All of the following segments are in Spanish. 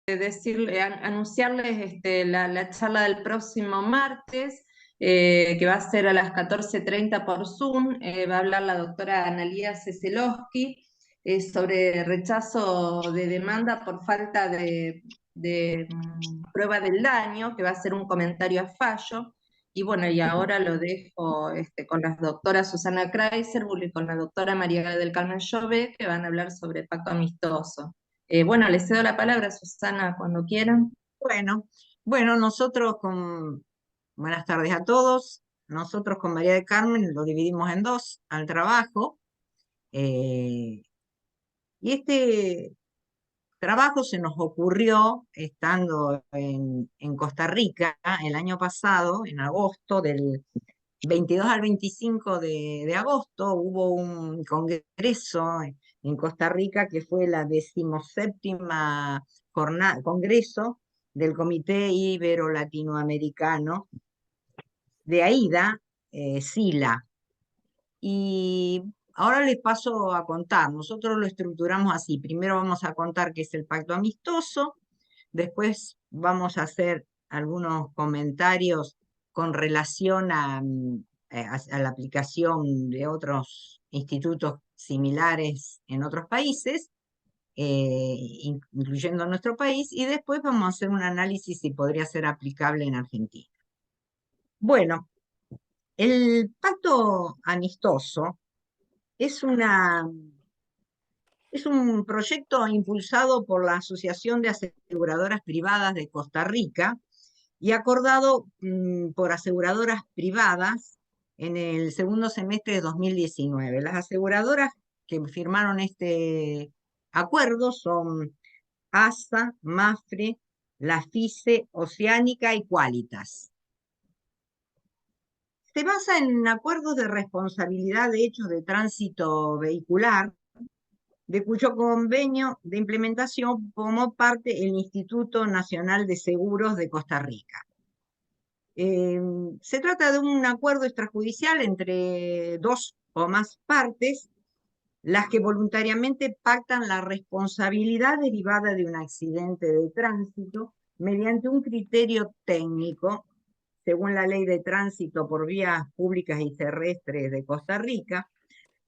anunciarles la charla del próximo martes, que va a ser a las 14:30 por Zoom. Va a hablar la doctora Analía Ceselowski sobre rechazo de demanda por falta de prueba del daño, que va a ser un comentario a fallo. Y bueno, y ahora lo dejo con la doctora Susana Kreiserbull y con la doctora María del Carmen Jove, que van a hablar sobre pacto amistoso. Bueno, les cedo la palabra, Susana, cuando quieran. Bueno, bueno, buenas tardes a todos. Nosotros con María de Carmen lo dividimos en dos, al trabajo. eh, y este trabajo se nos ocurrió estando en Costa Rica el año pasado, en agosto, del 22 al 25 de agosto, hubo un congreso en Costa Rica que fue la 17ª congreso del Comité Ibero-Latinoamericano de AIDA, SILA. Y ahora les paso a contar. Nosotros lo estructuramos así. Primero vamos a contar qué es el pacto amistoso, después vamos a hacer algunos comentarios con relación a la aplicación de otros institutos similares en otros países, incluyendo nuestro país, y después vamos a hacer un análisis si podría ser aplicable en Argentina. Bueno, el pacto amistoso es es un proyecto impulsado por la Asociación de Aseguradoras Privadas de Costa Rica y acordado por aseguradoras privadas en el segundo semestre de 2019. Las aseguradoras que firmaron este acuerdo son ASA, MAFRE, la FICE, Oceánica y Qualitas. Se basa en acuerdos de responsabilidad de hechos de tránsito vehicular, de cuyo convenio de implementación formó parte el Instituto Nacional de Seguros de Costa Rica. Se trata de un acuerdo extrajudicial entre dos o más partes, las que voluntariamente pactan la responsabilidad derivada de un accidente de tránsito mediante un criterio técnico, según la Ley de Tránsito por Vías Públicas y Terrestres de Costa Rica.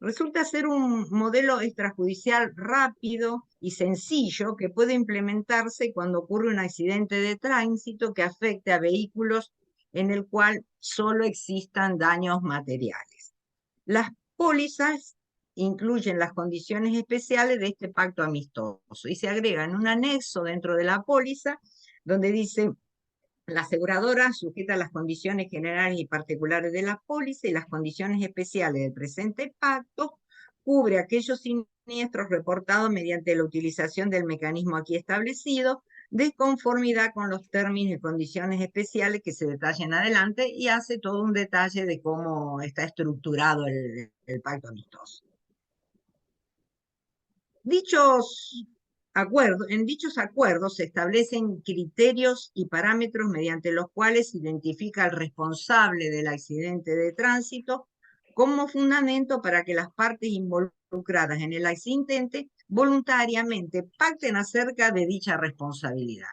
Resulta ser un modelo extrajudicial rápido y sencillo que puede implementarse cuando ocurre un accidente de tránsito que afecte a vehículos en el cual solo existan daños materiales. Las pólizas incluyen las condiciones especiales de este pacto amistoso y se agregan un anexo dentro de la póliza donde dice: la aseguradora sujeta las condiciones generales y particulares de la póliza y las condiciones especiales del presente pacto, cubre aquellos siniestros reportados mediante la utilización del mecanismo aquí establecido, de conformidad con los términos y condiciones especiales que se detallan adelante, y hace todo un detalle de cómo está estructurado el pacto amistoso. En dichos acuerdos se establecen criterios y parámetros mediante los cuales se identifica al responsable del accidente de tránsito como fundamento para que las partes involucradas en el accidente voluntariamente pacten acerca de dicha responsabilidad.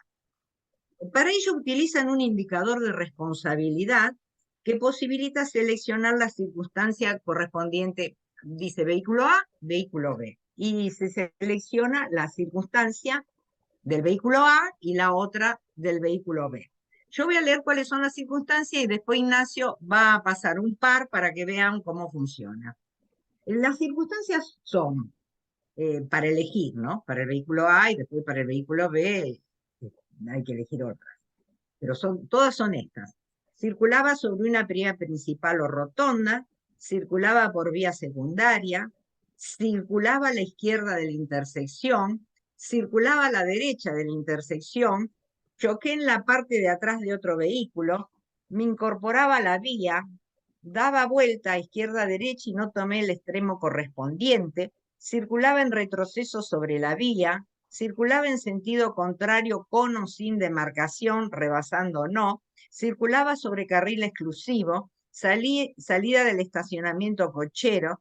Para ello utilizan un indicador de responsabilidad que posibilita seleccionar la circunstancia correspondiente, dice vehículo A, vehículo B, y se selecciona la circunstancia del vehículo A y la otra del vehículo B. Yo voy a leer cuáles son las circunstancias y después Ignacio va a pasar un par para que vean cómo funciona. Las circunstancias son para elegir, ¿no? Para el vehículo A y después para el vehículo B hay que elegir otras. Pero todas son estas. Circulaba sobre una vía principal o rotonda, circulaba por vía secundaria, circulaba a la izquierda de la intersección, circulaba a la derecha de la intersección, choqué en la parte de atrás de otro vehículo, me incorporaba a la vía, daba vuelta a izquierda-derecha y no tomé el extremo correspondiente, circulaba en retroceso sobre la vía, circulaba en sentido contrario con o sin demarcación, rebasando o no, circulaba sobre carril exclusivo, salida del estacionamiento cochera,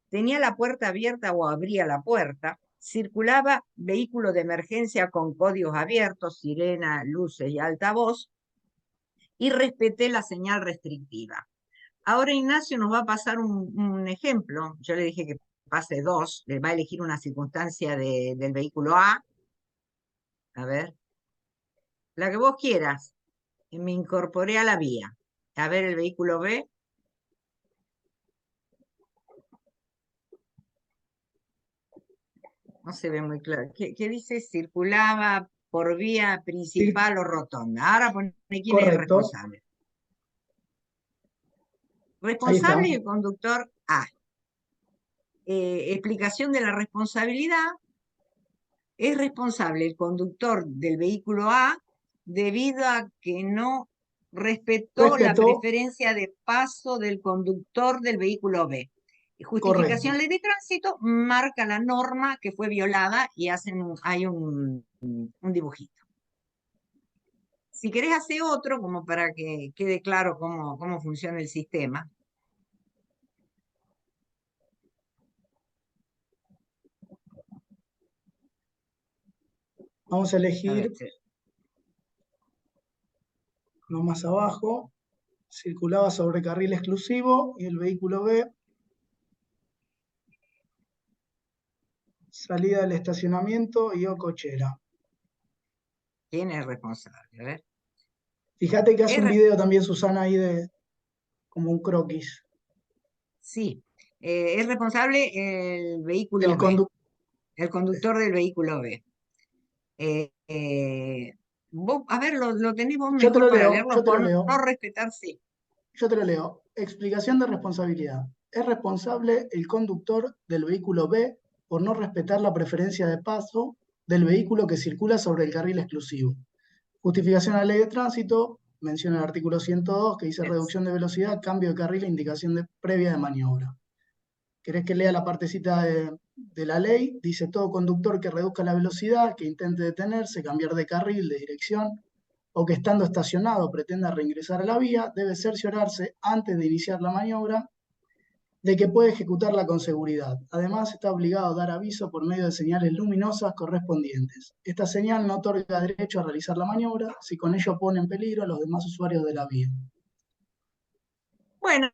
tenía la puerta abierta o abría la puerta, circulaba vehículo de emergencia con códigos abiertos, sirena, luces y altavoz, y respeté la señal restrictiva. Ahora Ignacio nos va a pasar un ejemplo. Yo le dije que pase dos, le va a elegir una circunstancia del vehículo A. A ver, la que vos quieras. Y me incorporé a la vía. A ver el vehículo B. No se ve muy claro. ¿Qué dice? Circulaba por vía Sí, principal o rotonda. Ahora pone quién es el correcto. responsable. Ahí Responsable está. y el conductor A. Explicación de la responsabilidad. Es responsable el conductor del vehículo A debido a que no respetó la Respetó, preferencia de paso del conductor del vehículo B. Justificación correcto. ley de tránsito marca la norma que fue violada y hay un dibujito. Si querés hacer otro, como para que quede claro cómo funciona el sistema. Vamos a A ver, elegir uno más abajo. Circulaba sobre carril exclusivo y el vehículo B, salida del estacionamiento y o cochera. ¿quién es responsable? A ver. Fíjate que hace Es un video también Susana ahí de como un croquis. Sí, es responsable el vehículo El B, conductor. el conductor del vehículo B. A ver, lo tenés vos Yo te mejor lo para leo, leerlo yo te lo por leo. no respetar, sí. Yo te lo leo. Explicación de responsabilidad. Es responsable el conductor del vehículo B por no respetar la preferencia de paso del vehículo que circula sobre el carril exclusivo. Justificación a la ley de tránsito. Menciona el artículo 102 que dice reducción de velocidad, cambio de carril e indicación previa de maniobra. ¿Querés que lea la partecita de la ley? Dice todo conductor que reduzca la velocidad, que intente detenerse, cambiar de carril, de dirección, o que estando estacionado pretenda reingresar a la vía, debe cerciorarse antes de iniciar la maniobra de que puede ejecutarla con seguridad. Además, está obligado a dar aviso por medio de señales luminosas correspondientes. Esta señal no otorga derecho a realizar la maniobra si con ello pone en peligro a los demás usuarios de la vía. Bueno,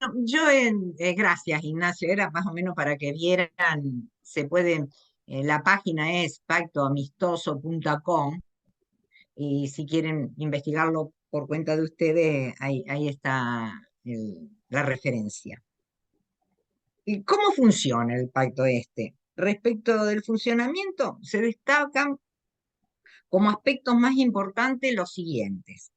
gracias Ignacio, era más o menos para que vieran, la página es pactoamistoso.com y si quieren investigarlo por cuenta de ustedes, ahí está la referencia. ¿Y cómo funciona el pacto este? Respecto del funcionamiento, se destacan como aspectos más importantes los siguientes.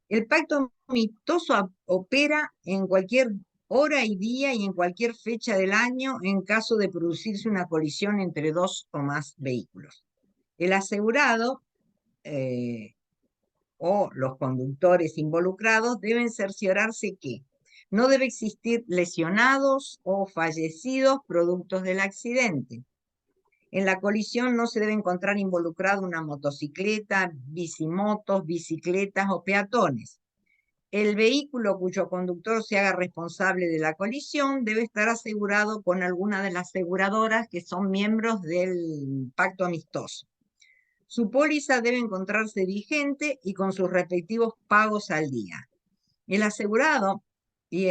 El pacto amistoso opera en cualquier hora y día y en cualquier fecha del año en caso de producirse una colisión entre dos o más vehículos. El asegurado o los conductores involucrados deben cerciorarse que no debe existir lesionados o fallecidos productos del accidente. En la colisión no se debe encontrar involucrado una motocicleta, bicimotos, bicicletas o peatones. El vehículo cuyo conductor se haga responsable de la colisión debe estar asegurado con alguna de las aseguradoras que son miembros del pacto amistoso. Su póliza debe encontrarse vigente y con sus respectivos pagos al día. El asegurado y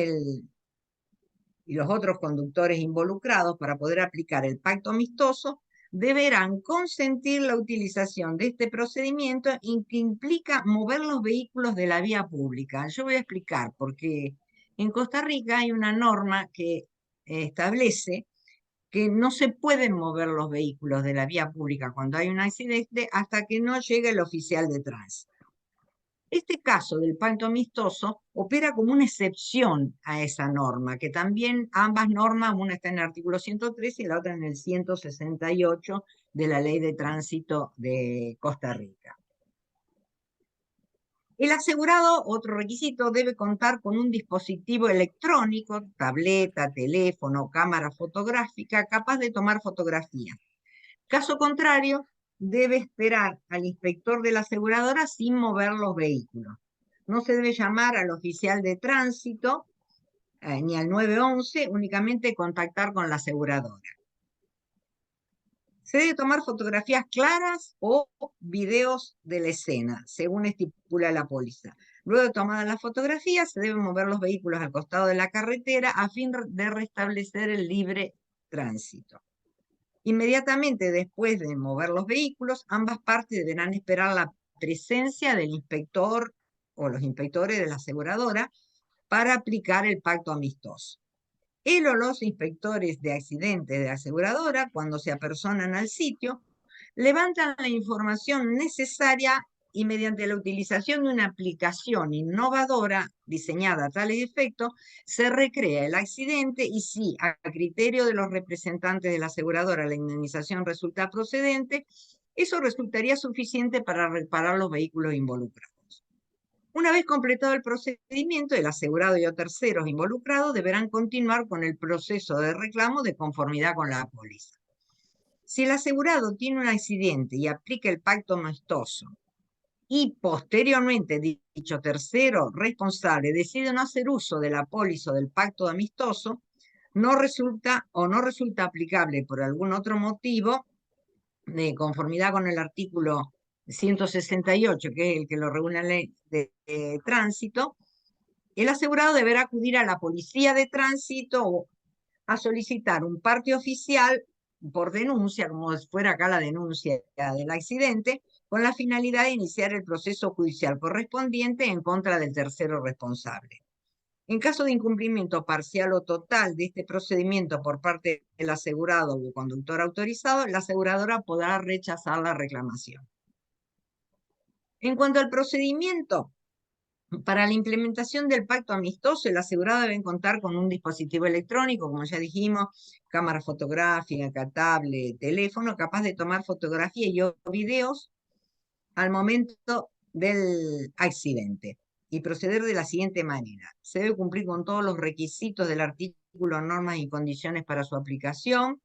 los otros conductores involucrados para poder aplicar el pacto amistoso deberán consentir la utilización de este procedimiento que implica mover los vehículos de la vía pública. Yo voy a explicar porque en Costa Rica hay una norma que establece que no se pueden mover los vehículos de la vía pública cuando hay un accidente hasta que no llegue el oficial de tránsito. Este caso del pacto amistoso opera como una excepción a esa norma, que también ambas normas, una está en el artículo 103 y la otra en el 168 de la Ley de Tránsito de Costa Rica. El asegurado, otro requisito, debe contar con un dispositivo electrónico, tableta, teléfono, cámara fotográfica, capaz de tomar fotografía. Caso contrario, debe esperar al inspector de la aseguradora sin mover los vehículos. No se debe llamar al oficial de tránsito ni al 911, únicamente contactar con la aseguradora. Se debe tomar fotografías claras o videos de la escena, según estipula la póliza. Luego de tomadas las fotografías, se deben mover los vehículos al costado de la carretera a fin de restablecer el libre tránsito. Inmediatamente después de mover los vehículos, ambas partes deberán esperar la presencia del inspector o los inspectores de la aseguradora para aplicar el pacto amistoso. Él o los inspectores de accidentes de la aseguradora, cuando se apersonan al sitio, levantan la información necesaria y mediante la utilización de una aplicación innovadora diseñada a tal efecto, se recrea el accidente y si a criterio de los representantes de la aseguradora la indemnización resulta procedente, eso resultaría suficiente para reparar los vehículos involucrados. Una vez completado el procedimiento, el asegurado y o terceros involucrados deberán continuar con el proceso de reclamo de conformidad con la póliza. Si el asegurado tiene un accidente y aplica el pacto amistoso y posteriormente dicho tercero responsable decide no hacer uso de la póliza o del pacto amistoso, no resulta aplicable por algún otro motivo, de conformidad con el artículo 168, que es el que lo regula la ley de tránsito, el asegurado deberá acudir a la policía de tránsito o a solicitar un parte oficial por denuncia, como si fuera acá la denuncia del accidente, con la finalidad de iniciar el proceso judicial correspondiente en contra del tercero responsable. En caso de incumplimiento parcial o total de este procedimiento por parte del asegurado o conductor autorizado, la aseguradora podrá rechazar la reclamación. En cuanto al procedimiento, para la implementación del pacto amistoso, el asegurado debe contar con un dispositivo electrónico, como ya dijimos, cámara fotográfica, tablet, teléfono, capaz de tomar fotografías y o videos al momento del accidente y proceder de la siguiente manera. Se debe cumplir con todos los requisitos del artículo, normas y condiciones para su aplicación.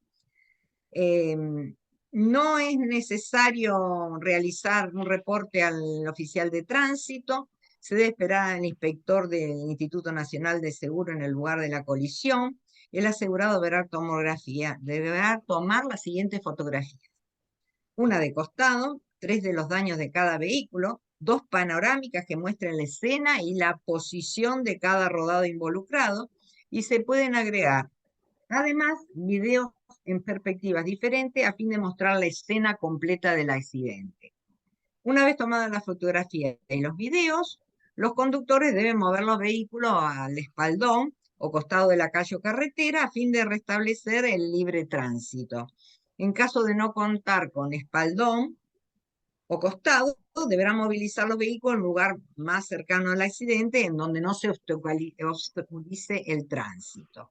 No es necesario realizar un reporte al oficial de tránsito. Se debe esperar al inspector del Instituto Nacional de Seguro en el lugar de la colisión. El asegurado deberá tomar las siguientes fotografías. Una de costado, 3 de los daños de cada vehículo, 2 panorámicas que muestren la escena y la posición de cada rodado involucrado, y se pueden agregar, además, videos en perspectivas diferentes a fin de mostrar la escena completa del accidente. Una vez tomadas las fotografías y los videos, los conductores deben mover los vehículos al espaldón o costado de la calle o carretera a fin de restablecer el libre tránsito. En caso de no contar con espaldón o costado, deberán movilizar los vehículos en un lugar más cercano al accidente en donde no se obstaculice el tránsito.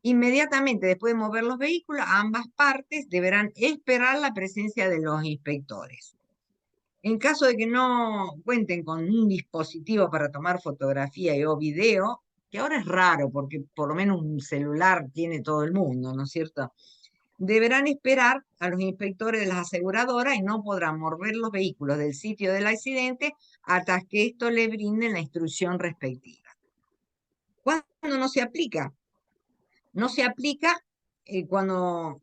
Inmediatamente después de mover los vehículos, ambas partes deberán esperar la presencia de los inspectores. En caso de que no cuenten con un dispositivo para tomar fotografía o video, que ahora es raro porque por lo menos un celular tiene todo el mundo, ¿no es cierto? Deberán esperar a los inspectores de las aseguradoras y no podrán mover los vehículos del sitio del accidente hasta que esto le brinden la instrucción respectiva. ¿Cuándo no se aplica? No se aplica cuando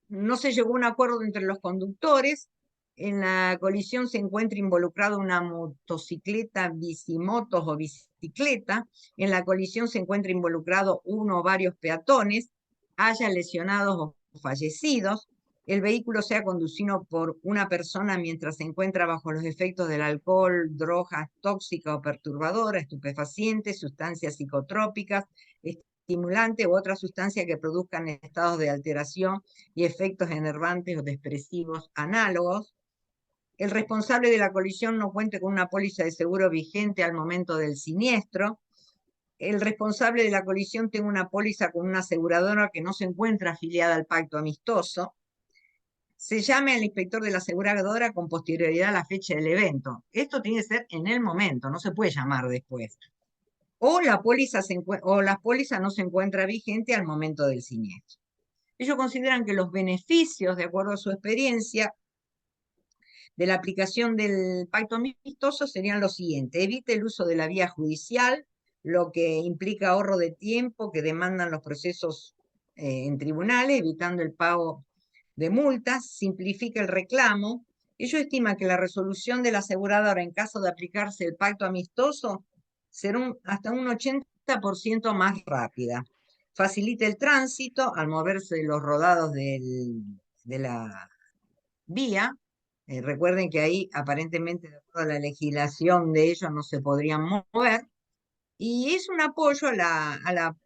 no se llegó a un acuerdo entre los conductores, en la colisión se encuentra involucrada una motocicleta, bicimotos o bicicleta, en la colisión se encuentra involucrado uno o varios peatones, haya lesionados o fallecidos, el vehículo sea conducido por una persona mientras se encuentra bajo los efectos del alcohol, drogas tóxicas o perturbadoras, estupefacientes, sustancias psicotrópicas, estimulantes u otras sustancias que produzcan estados de alteración y efectos enervantes o depresivos análogos. El responsable de la colisión no cuente con una póliza de seguro vigente al momento del siniestro. El responsable de la colisión tenga una póliza con una aseguradora que no se encuentra afiliada al pacto amistoso. Se llame al inspector de la aseguradora con posterioridad a la fecha del evento. Esto tiene que ser en el momento, no se puede llamar después. O la póliza no se encuentra vigente al momento del siniestro. Ellos consideran que los beneficios, de acuerdo a su experiencia, de la aplicación del pacto amistoso serían los siguientes: evite el uso de la vía judicial, lo que implica ahorro de tiempo que demandan los procesos en tribunales, evitando el pago de multas, simplifica el reclamo. Ello estima que la resolución de la aseguradora en caso de aplicarse el pacto amistoso será hasta un 80% más rápida. Facilita el tránsito al moverse los rodados de la vía. Recuerden que ahí aparentemente de acuerdo a la legislación de ellos no se podrían mover. Y es un apoyo a la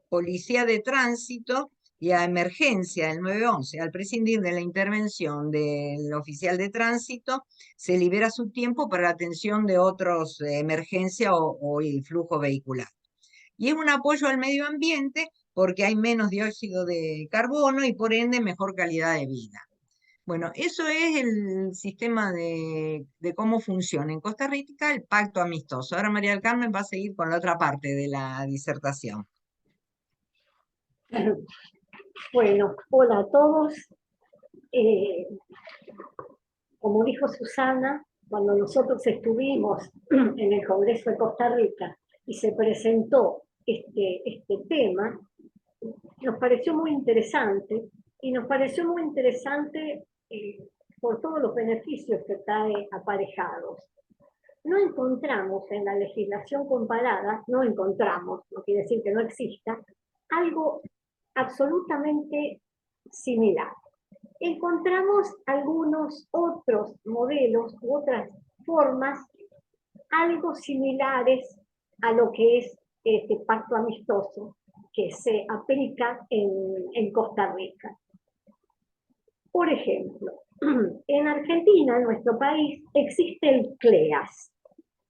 policía de tránsito y a emergencia del 911. Al prescindir de la intervención del oficial de tránsito, se libera su tiempo para la atención de otros emergencia o el flujo vehicular. Y es un apoyo al medio ambiente porque hay menos dióxido de carbono y por ende mejor calidad de vida. Bueno, eso es el sistema de cómo funciona en Costa Rica el pacto amistoso. Ahora María del Carmen va a seguir con la otra parte de la disertación. Bueno, hola a todos. Como dijo Susana, cuando nosotros estuvimos en el Congreso de Costa Rica y se presentó este tema, nos pareció muy interesante, y nos pareció muy interesante por todos los beneficios que trae aparejados. No encontramos en la legislación comparada, no quiere decir que no exista, algo absolutamente similar. Encontramos algunos otros modelos u otras formas algo similares a lo que es este pacto amistoso que se aplica en Costa Rica. Por ejemplo, en Argentina, en nuestro país, existe el CLEAS.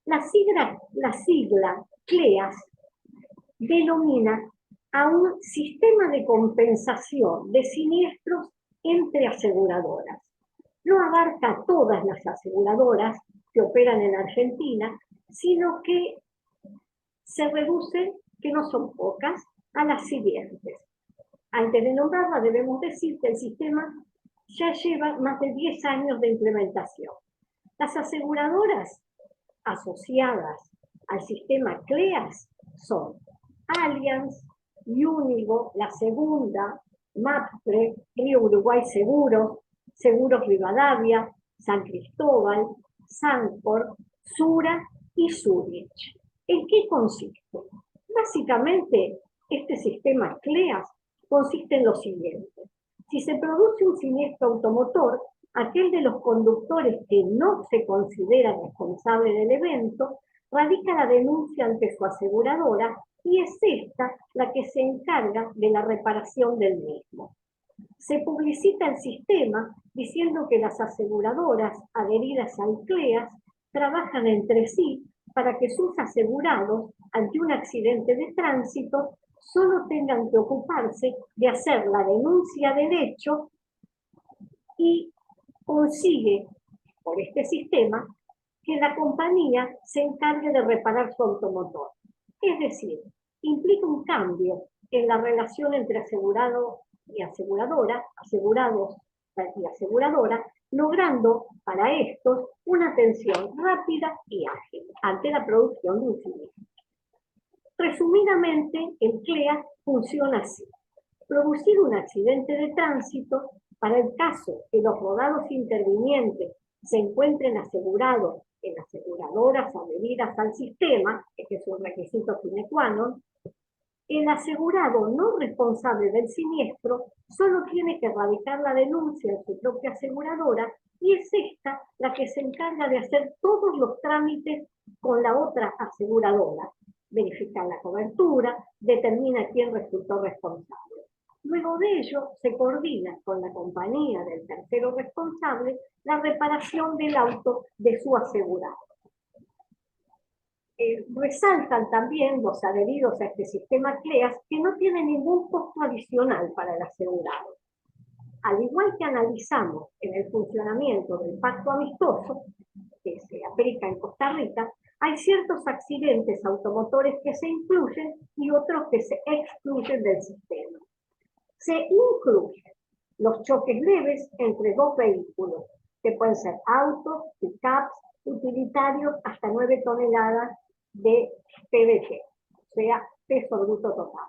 La sigla CLEAS denomina a un sistema de compensación de siniestros entre aseguradoras. No abarca todas las aseguradoras que operan en Argentina, sino que se reduce, que no son pocas, a las siguientes. Antes de nombrarla, debemos decir que el sistema ya lleva más de 10 años de implementación. Las aseguradoras asociadas al sistema CLEAS son Allianz, Unigo, La Segunda, MAPFRE, Río Uruguay Seguros, Seguros Rivadavia, San Cristóbal, Sancor, Sura y Zurich. ¿En qué consiste? Básicamente, este sistema CLEAS consiste en lo siguiente. Si se produce un siniestro automotor, aquel de los conductores que no se considera responsable del evento radica la denuncia ante su aseguradora y es esta la que se encarga de la reparación del mismo. Se publicita el sistema diciendo que las aseguradoras adheridas al CLEAS trabajan entre sí para que sus asegurados, ante un accidente de tránsito, solo tengan que ocuparse de hacer la denuncia del hecho y consigue, por este sistema, que la compañía se encargue de reparar su automotor. Es decir, implica un cambio en la relación entre asegurado y aseguradora, asegurados y aseguradora, logrando para estos una atención rápida y ágil ante la producción de un siniestro. Resumidamente, el CLEAS funciona así. Producir un accidente de tránsito, para el caso que los rodados intervinientes se encuentren asegurados en aseguradoras adheridas al sistema, este es un requisito sine qua non, el asegurado no responsable del siniestro solo tiene que radicar la denuncia en su propia aseguradora y es esta la que se encarga de hacer todos los trámites con la otra aseguradora. Verificar la cobertura, determina quién resultó responsable. Luego de ello, se coordina con la compañía del tercero responsable la reparación del auto de su asegurado. Resaltan también los adheridos a este sistema CLEAS que no tiene ningún costo adicional para el asegurado. Al igual que analizamos en el funcionamiento del pacto amistoso, que se aplica en Costa Rica, hay ciertos accidentes automotores que se incluyen y otros que se excluyen del sistema. Se incluyen los choques leves entre dos vehículos, que pueden ser autos, pick-ups, utilitarios hasta 9 toneladas de PVG, o sea, peso bruto total.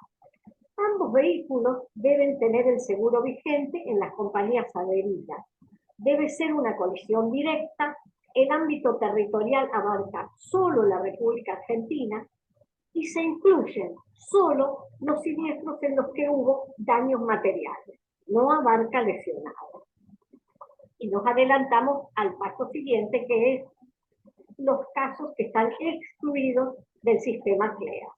Ambos vehículos deben tener el seguro vigente en las compañías adheridas. Debe ser una colisión directa, el ámbito territorial abarca solo la República Argentina y se incluyen solo los siniestros en los que hubo daños materiales, no abarca lesionados. Y nos adelantamos al paso siguiente, que es los casos que están excluidos del sistema CLEAS.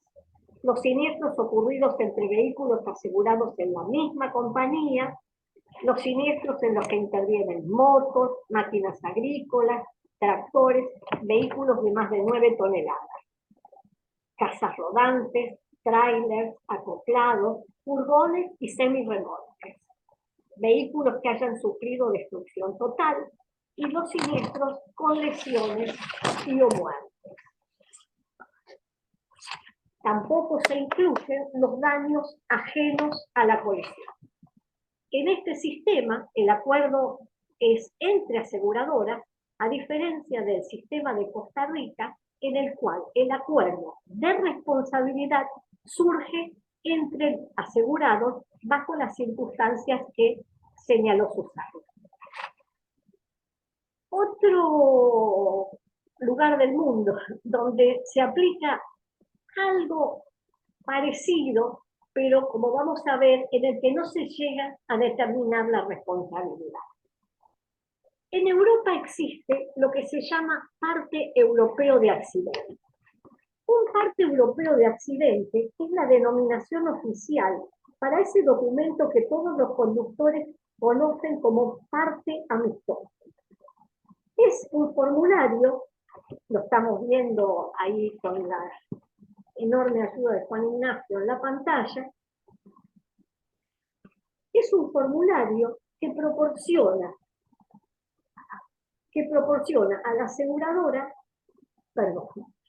Los siniestros ocurridos entre vehículos asegurados en la misma compañía, los siniestros en los que intervienen motos, máquinas agrícolas, tractores, vehículos de más de 9 toneladas, casas rodantes, trailers, acoplados, furgones y semirremolques, vehículos que hayan sufrido destrucción total y los siniestros con lesiones y o muertes. Tampoco se incluyen los daños ajenos a la colisión. En este sistema, el acuerdo es entre aseguradoras, a diferencia del sistema de Costa Rica, en el cual el acuerdo de responsabilidad surge entre asegurados bajo las circunstancias que señaló Susana. Otro lugar del mundo donde se aplica algo parecido, pero como vamos a ver, en el que no se llega a determinar la responsabilidad. En Europa existe lo que se llama parte europeo de accidente. Un parte europeo de accidente es la denominación oficial para ese documento que todos los conductores conocen como parte amistosa. Es un formulario, lo estamos viendo ahí con la enorme ayuda de Juan Ignacio en la pantalla, es un formulario que proporciona a la aseguradora,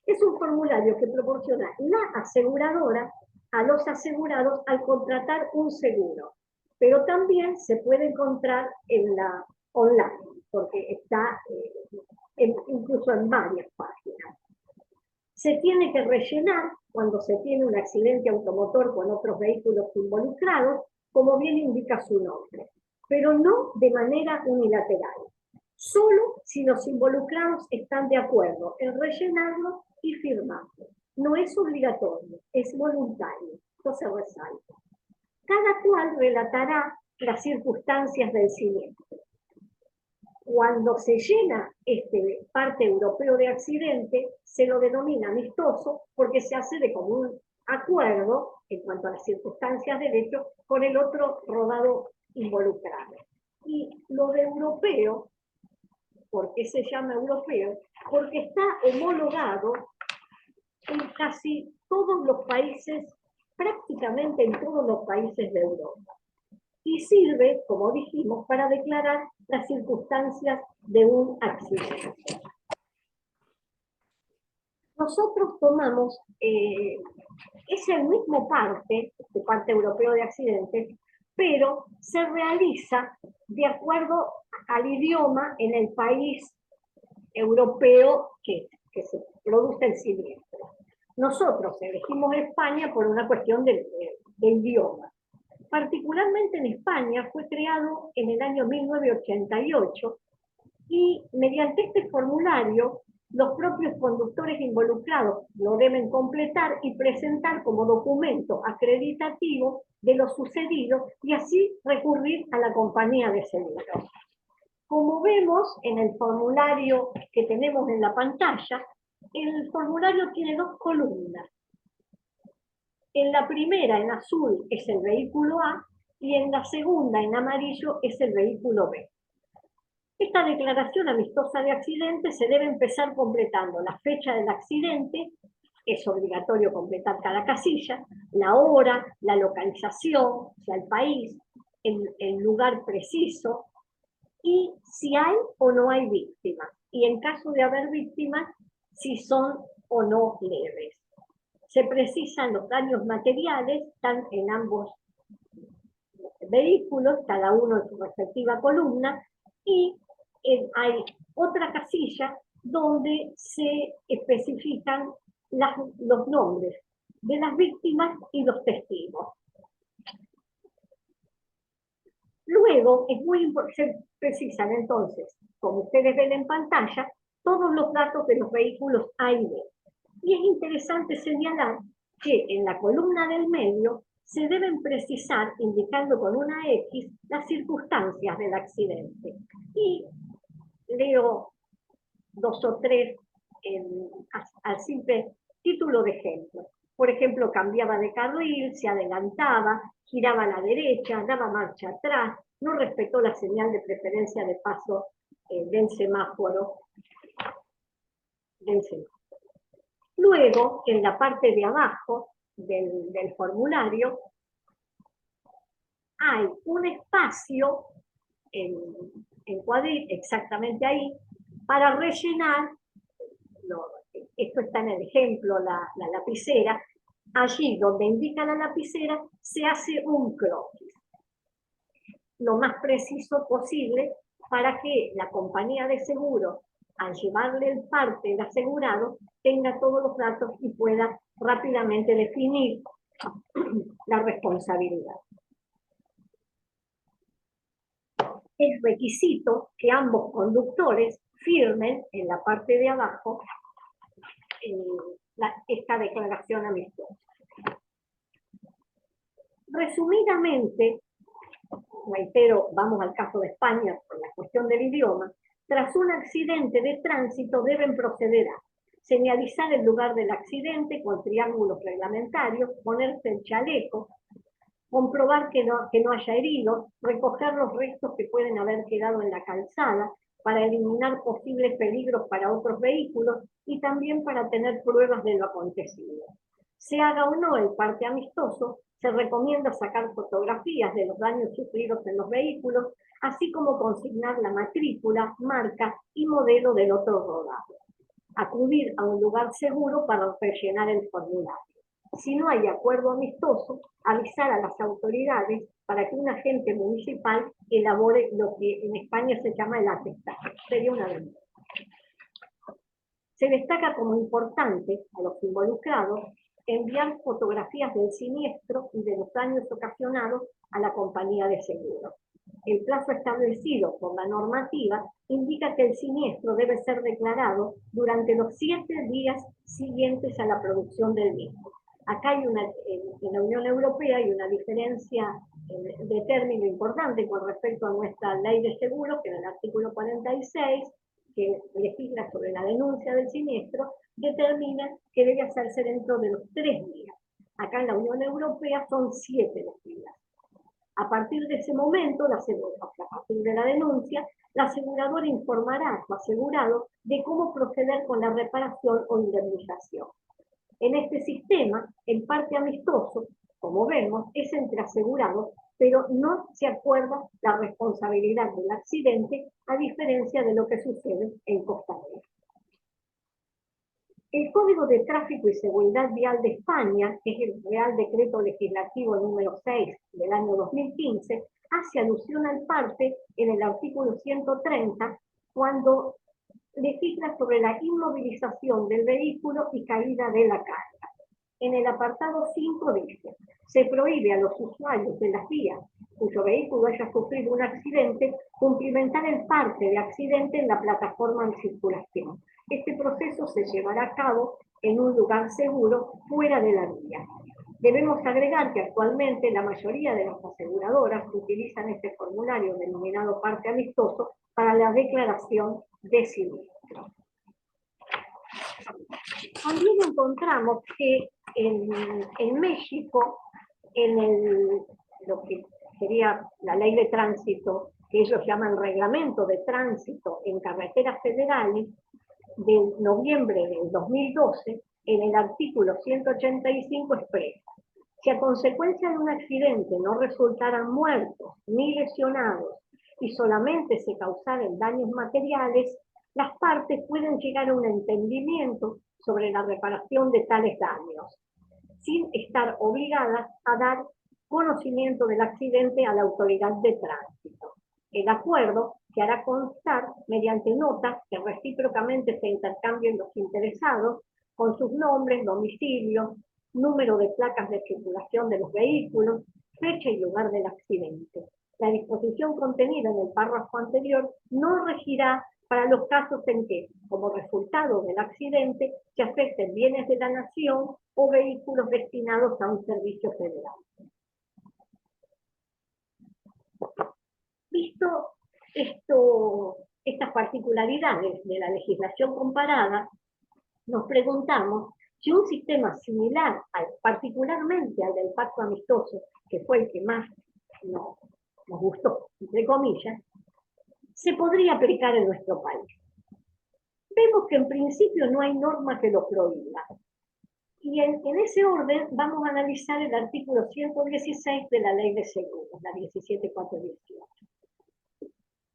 es un formulario que proporciona la aseguradora a los asegurados al contratar un seguro, pero también se puede encontrar en la online, porque está incluso en varias páginas. Se tiene que rellenar cuando se tiene un accidente automotor con otros vehículos involucrados, como bien indica su nombre, pero no de manera unilateral. Solo si los involucrados están de acuerdo en rellenarlo y firmarlo. No es obligatorio, es voluntario. Esto se resalta. Cada cual relatará las circunstancias del siniestro. Cuando se llena este parte europeo de accidente, se lo denomina amistoso porque se hace de común acuerdo en cuanto a las circunstancias del hecho con el otro rodado involucrado. Y lo de europeo, ¿por qué se llama europeo? Porque está homologado en casi todos los países, prácticamente en todos los países de Europa. Y sirve, como dijimos, para declarar las circunstancias de un accidente. Nosotros tomamos, es el mismo parte europeo de accidentes, pero se realiza de acuerdo al idioma en el país europeo que se produce el siniestro. Nosotros elegimos España por una cuestión de idioma. Particularmente en España fue creado en el año 1988 y mediante este formulario los propios conductores involucrados lo deben completar y presentar como documento acreditativo de lo sucedido y así recurrir a la compañía de seguro. Como vemos en el formulario que tenemos en la pantalla, el formulario tiene dos columnas. En la primera, en azul, es el vehículo A, y en la segunda, en amarillo, es el vehículo B. Esta declaración amistosa de accidente se debe empezar completando la fecha del accidente, es obligatorio completar cada casilla, la hora, la localización, o sea, el país, el lugar preciso, y si hay o no hay víctimas. Y en caso de haber víctimas, si son o no leves. Se precisan los daños materiales, están en ambos vehículos, cada uno en su respectiva columna, y hay otra casilla donde se especifican los nombres de las víctimas y los testigos. Luego, es muy importante, se precisan entonces, como ustedes ven en pantalla, todos los datos de los vehículos A y B. Y es interesante señalar que en la columna del medio se deben precisar, indicando con una X, las circunstancias del accidente. Y leo 2 o 3 al simple título de ejemplo. Por ejemplo, cambiaba de carril, se adelantaba, giraba a la derecha, daba marcha atrás, no respetó la señal de preferencia de paso del semáforo. Luego, en la parte de abajo del formulario, hay un espacio en cuadril, exactamente ahí, para rellenar, esto está en el ejemplo, la lapicera. Allí donde indica la lapicera se hace un croquis, lo más preciso posible, para que la compañía de seguro, al llevarle el parte del asegurado, tenga todos los datos y pueda rápidamente definir la responsabilidad. Es requisito que ambos conductores firmen en la parte de abajo esta declaración amistosa. Resumidamente, reitero, vamos al caso de España por la cuestión del idioma, tras un accidente de tránsito deben proceder a señalizar el lugar del accidente con triángulos reglamentarios, ponerse el chaleco, comprobar que no haya heridos, recoger los restos que pueden haber quedado en la calzada para eliminar posibles peligros para otros vehículos y también para tener pruebas de lo acontecido. Se haga o no el parte amistoso, se recomienda sacar fotografías de los daños sufridos en los vehículos, así como consignar la matrícula, marca y modelo del otro rodado. Acudir a un lugar seguro para rellenar el formulario. Si no hay acuerdo amistoso, avisar a las autoridades para que un agente municipal elabore lo que en España se llama el atestado. Sería una denuncia. Se destaca como importante a los involucrados enviar fotografías del siniestro y de los daños ocasionados a la compañía de seguro. El plazo establecido por la normativa indica que el siniestro debe ser declarado durante los 7 días siguientes a la producción del mismo. Acá hay en la Unión Europea hay una diferencia de término importante con respecto a nuestra ley de seguros, que en el artículo 46, que legisla sobre la denuncia del siniestro, determina que debe hacerse dentro de los 3 días. Acá en la Unión Europea son 7 los días. A partir de ese momento, a partir de la denuncia, la aseguradora informará a su asegurado de cómo proceder con la reparación o indemnización. En este sistema, el parte amistoso, como vemos, es entre asegurados, pero no se acuerda la responsabilidad del accidente, a diferencia de lo que sucede en Costa Rica. El Código de Tráfico y Seguridad Vial de España, que es el Real Decreto Legislativo número 6 del año 2015, hace alusión al parte en el artículo 130, cuando legisla sobre la inmovilización del vehículo y caída de la carga. En el apartado 5 dice: se prohíbe a los usuarios de las vías cuyo vehículo haya sufrido un accidente cumplimentar el parte de accidente en la plataforma de circulación. Este proceso se llevará a cabo en un lugar seguro fuera de la vía. Debemos agregar que actualmente la mayoría de las aseguradoras utilizan este formulario denominado parte amistoso para la declaración de siniestro. También encontramos que en México, lo que sería la ley de tránsito, que ellos llaman reglamento de tránsito en carreteras federales, de noviembre del 2012, en el artículo 185 expresa: si a consecuencia de un accidente no resultaran muertos ni lesionados y solamente se causaren daños materiales, las partes pueden llegar a un entendimiento sobre la reparación de tales daños, sin estar obligadas a dar conocimiento del accidente a la autoridad de tránsito. El acuerdo se hará constar mediante notas que recíprocamente se intercambien los interesados con sus nombres, domicilio, número de placas de circulación de los vehículos, fecha y lugar del accidente. La disposición contenida en el párrafo anterior no regirá para los casos en que, como resultado del accidente, se afecten bienes de la nación o vehículos destinados a un servicio federal. Visto estas particularidades de la legislación comparada, nos preguntamos si un sistema similar, particularmente al del pacto amistoso, que fue el que más nos gustó, entre comillas, se podría aplicar en nuestro país. Vemos que en principio no hay norma que lo prohíba. Y en ese orden vamos a analizar el artículo 116 de la Ley de Seguros, la 17418.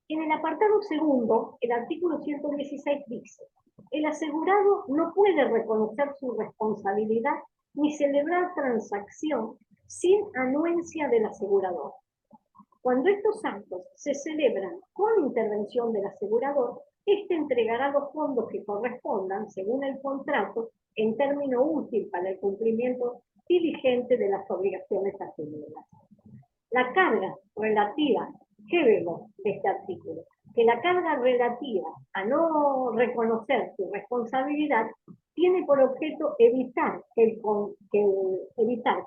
En el apartado segundo, el artículo 116 dice: el asegurado no puede reconocer su responsabilidad ni celebrar transacción sin anuencia del asegurador. Cuando estos actos se celebran con intervención del asegurador, éste entregará los fondos que correspondan, según el contrato, en término útil para el cumplimiento diligente de las obligaciones asumidas. La carga relativa, ¿qué vemos de este artículo? Que la carga relativa a no reconocer su responsabilidad tiene por objeto evitar que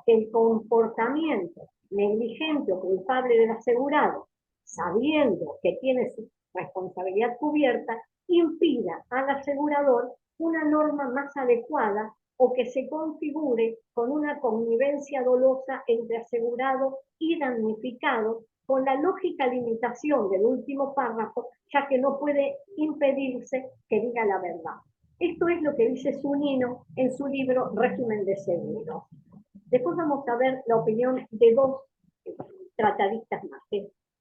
el comportamiento negligente o culpable del asegurado, sabiendo que tiene su responsabilidad cubierta, impida al asegurador una norma más adecuada o que se configure con una connivencia dolosa entre asegurado y damnificado, con la lógica limitación del último párrafo, ya que no puede impedirse que diga la verdad. Esto es lo que dice Zunino en su libro Régimen de Seguros. Después vamos a ver la opinión de dos tratadistas más,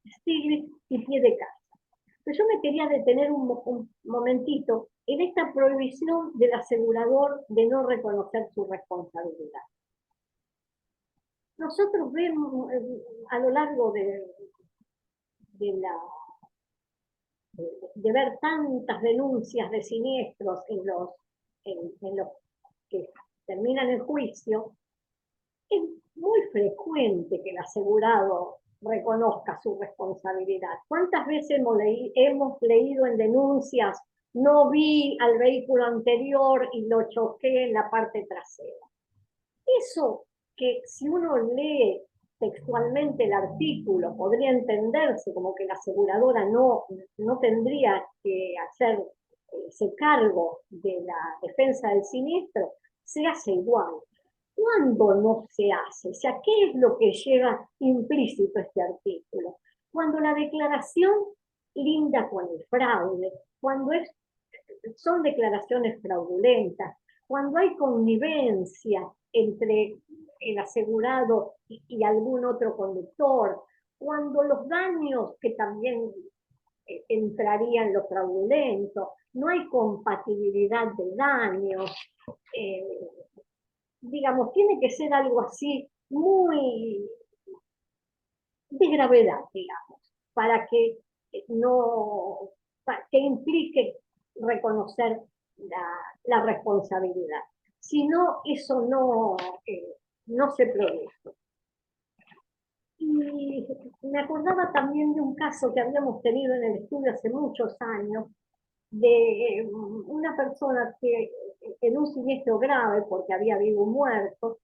Stiglitz y Piedecasa. Pero yo me quería detener un momentito en esta prohibición del asegurador de no reconocer su responsabilidad. Nosotros vemos a lo largo de ver tantas denuncias de siniestros en los que terminan en juicio, es muy frecuente que el asegurado reconozca su responsabilidad. ¿Cuántas veces hemos leído en denuncias: no vi al vehículo anterior y lo choqué en la parte trasera? Eso, que si uno lee textualmente el artículo podría entenderse como que la aseguradora no tendría que hacerse cargo de la defensa del siniestro, se hace igual. ¿Cuándo no se hace? O sea, ¿qué es lo que lleva implícito este artículo? Cuando la declaración linda con el fraude, cuando son declaraciones fraudulentas, cuando hay connivencia entre el asegurado y algún otro conductor, cuando los daños, que también entrarían en lo fraudulento, no hay compatibilidad de daños, digamos, tiene que ser algo así muy de gravedad, digamos, para que que implique reconocer la responsabilidad. Si no, eso no se produce. Y me acordaba también de un caso que habíamos tenido en el estudio hace muchos años, de una persona que en un siniestro grave, porque había habido un muerto,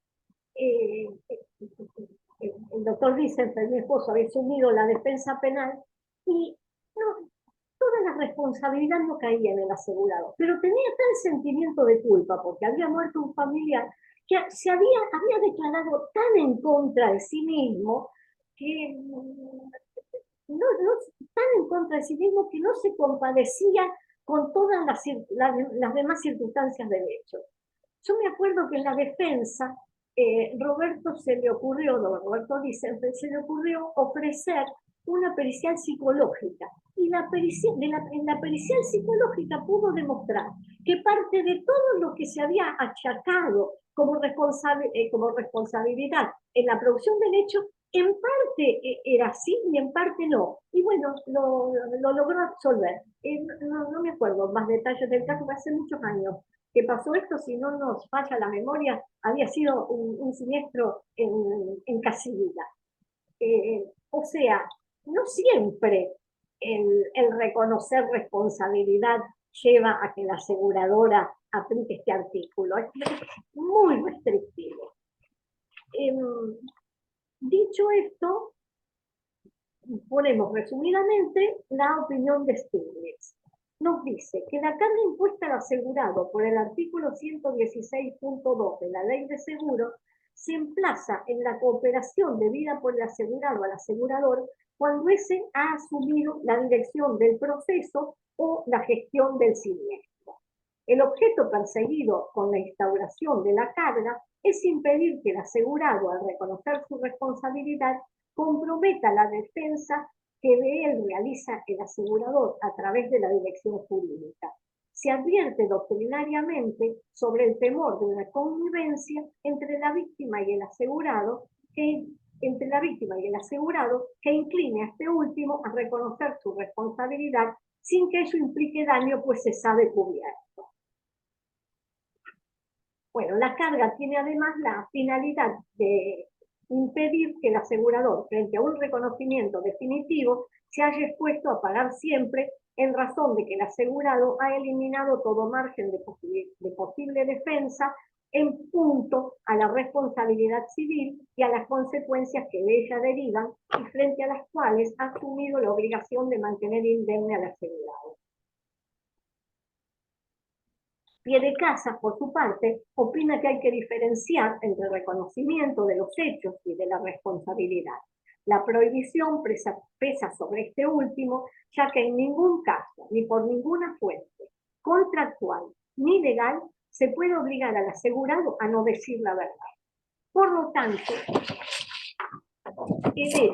el doctor Wiesenfeld, mi esposo, había asumido la defensa penal y toda la responsabilidad no caía en el asegurado, pero tenía tal sentimiento de culpa porque había muerto un familiar que se había declarado tan en contra de sí mismo que tan en contra de sí mismo que no se compadecía con todas las demás circunstancias del hecho. Yo me acuerdo que en la defensa Roberto Wiesenfeld se le ocurrió ofrecer una pericial psicológica. Y en la pericial psicológica pudo demostrar que parte de todo lo que se había achacado como responsabilidad en la producción del hecho, en parte era así y en parte no. Y bueno, lo logró absolver. No me acuerdo más detalles del caso, hace muchos años que pasó esto. Si no nos falla la memoria, había sido un siniestro en Casilda. O sea, no siempre el reconocer responsabilidad lleva a que la aseguradora aplique este artículo. Es muy restrictivo. Dicho esto, ponemos resumidamente la opinión de Stiglitz. Nos dice que la carga impuesta al asegurado por el artículo 116.2 de la Ley de Seguro se emplaza en la cooperación debida por el asegurado al asegurador cuando ése ha asumido la dirección del proceso o la gestión del siniestro. El objeto perseguido con la instauración de la carga es impedir que el asegurado, al reconocer su responsabilidad, comprometa la defensa que de él realiza el asegurador a través de la dirección jurídica. Se advierte doctrinariamente sobre el temor de una connivencia entre la víctima y el asegurado que incline a este último a reconocer su responsabilidad sin que ello implique daño, pues se sabe cubierto. Bueno, la carga tiene además la finalidad de impedir que el asegurador, frente a un reconocimiento definitivo, se haya expuesto a pagar siempre en razón de que el asegurado ha eliminado todo margen de posible defensa en punto a la responsabilidad civil y a las consecuencias que de ella derivan y frente a las cuales ha asumido la obligación de mantener indemne al asegurado. Piedecasa, por su parte, opina que hay que diferenciar entre el reconocimiento de los hechos y de la responsabilidad. La prohibición pesa sobre este último, ya que en ningún caso, ni por ninguna fuente contractual ni legal, se puede obligar al asegurado a no decir la verdad. Por lo tanto, el hecho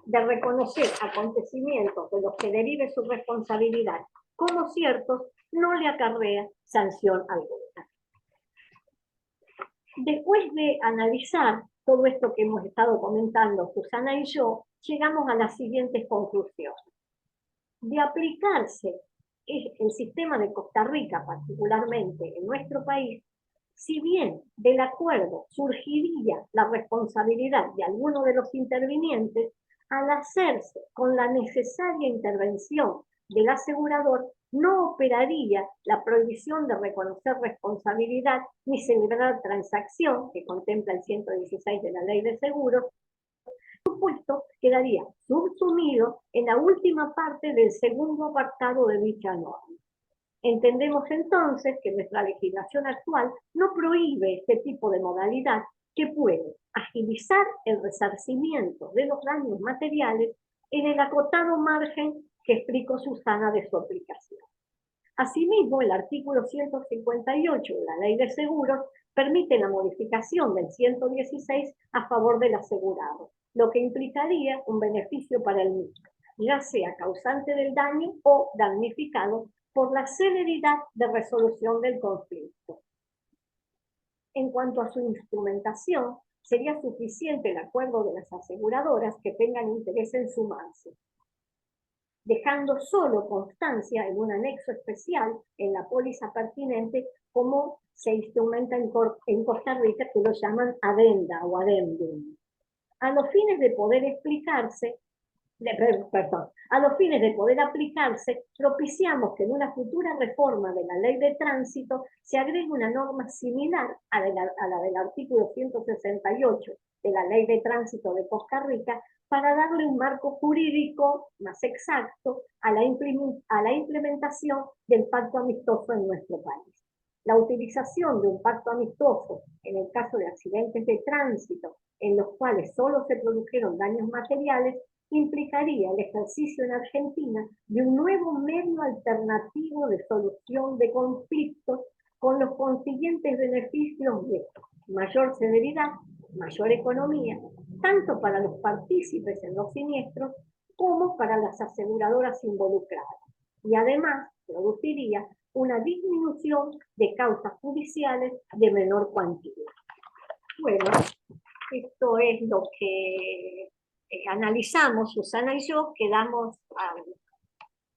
de reconocer acontecimientos de los que derive su responsabilidad como ciertos no le acarrea sanción alguna. Después de analizar todo esto que hemos estado comentando Susana y yo, llegamos a las siguientes conclusiones. De aplicarse el sistema de Costa Rica, particularmente en nuestro país, si bien del acuerdo surgiría la responsabilidad de alguno de los intervinientes, al hacerse con la necesaria intervención del asegurador, no operaría la prohibición de reconocer responsabilidad ni celebrar transacción, que contempla el 116 de la Ley de Seguros, supuesto quedaría subsumido en la última parte del segundo apartado de dicha norma. Entendemos entonces que nuestra legislación actual no prohíbe este tipo de modalidad que puede agilizar el resarcimiento de los daños materiales en el acotado margen que explicó Susana de su aplicación. Asimismo, el artículo 158 de la Ley de Seguros permite la modificación del 116 a favor del asegurado, lo que implicaría un beneficio para el mismo, ya sea causante del daño o damnificado por la celeridad de resolución del conflicto. En cuanto a su instrumentación, sería suficiente el acuerdo de las aseguradoras que tengan interés en sumarse, dejando solo constancia en un anexo especial en la póliza pertinente como se instrumenta en Costa Rica, que lo llaman adenda o adendum. A los fines de poder aplicarse, propiciamos que en una futura reforma de la Ley de Tránsito se agregue una norma similar a la del artículo 168 de la Ley de Tránsito de Costa Rica para darle un marco jurídico más exacto a la implementación del pacto amistoso en nuestro país. La utilización de un pacto amistoso en el caso de accidentes de tránsito en los cuales solo se produjeron daños materiales implicaría el ejercicio en Argentina de un nuevo medio alternativo de solución de conflictos con los consiguientes beneficios de mayor severidad, mayor economía, tanto para los partícipes en los siniestros como para las aseguradoras involucradas. Y además produciría una disminución de causas judiciales de menor cuantía. Bueno, esto es lo que analizamos, Susana y yo, quedamos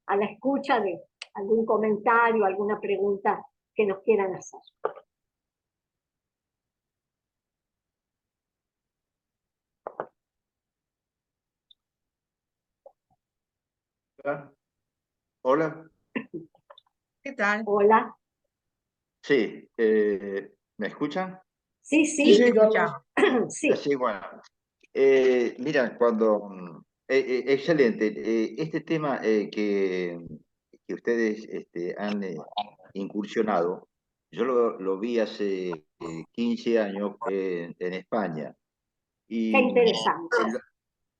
a la escucha de algún comentario, alguna pregunta que nos quieran hacer. Hola. Hola. ¿Qué tal? Hola. Sí, ¿me escuchan? Sí, Sí, sí, sí, Carlos. sí. Sí, bueno. Mira, excelente. Este tema que ustedes han incursionado, yo lo vi hace 15 años en España. Qué Y interesante.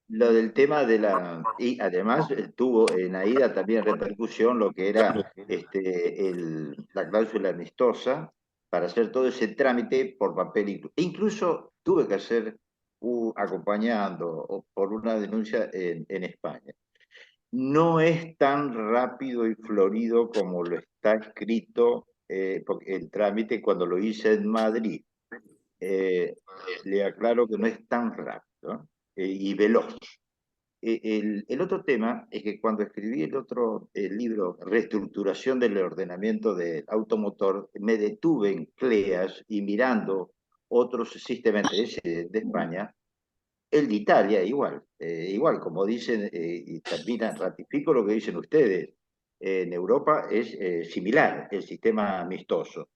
lo del tema de la... Y además tuvo en AIDA también repercusión lo que era la cláusula amistosa para hacer todo ese trámite por papel. Incluso tuve que hacer acompañando por una denuncia en España. No es tan rápido y florido como lo está escrito porque el trámite cuando lo hice en Madrid. Le aclaro que no es tan rápido, ¿no? Y veloz. El otro tema es que cuando escribí el libro Reestructuración del ordenamiento del automotor, me detuve en CLEAS y mirando otros sistemas de España, el de Italia igual como dicen, y termina, ratifico lo que dicen ustedes, en Europa es similar el sistema amistoso.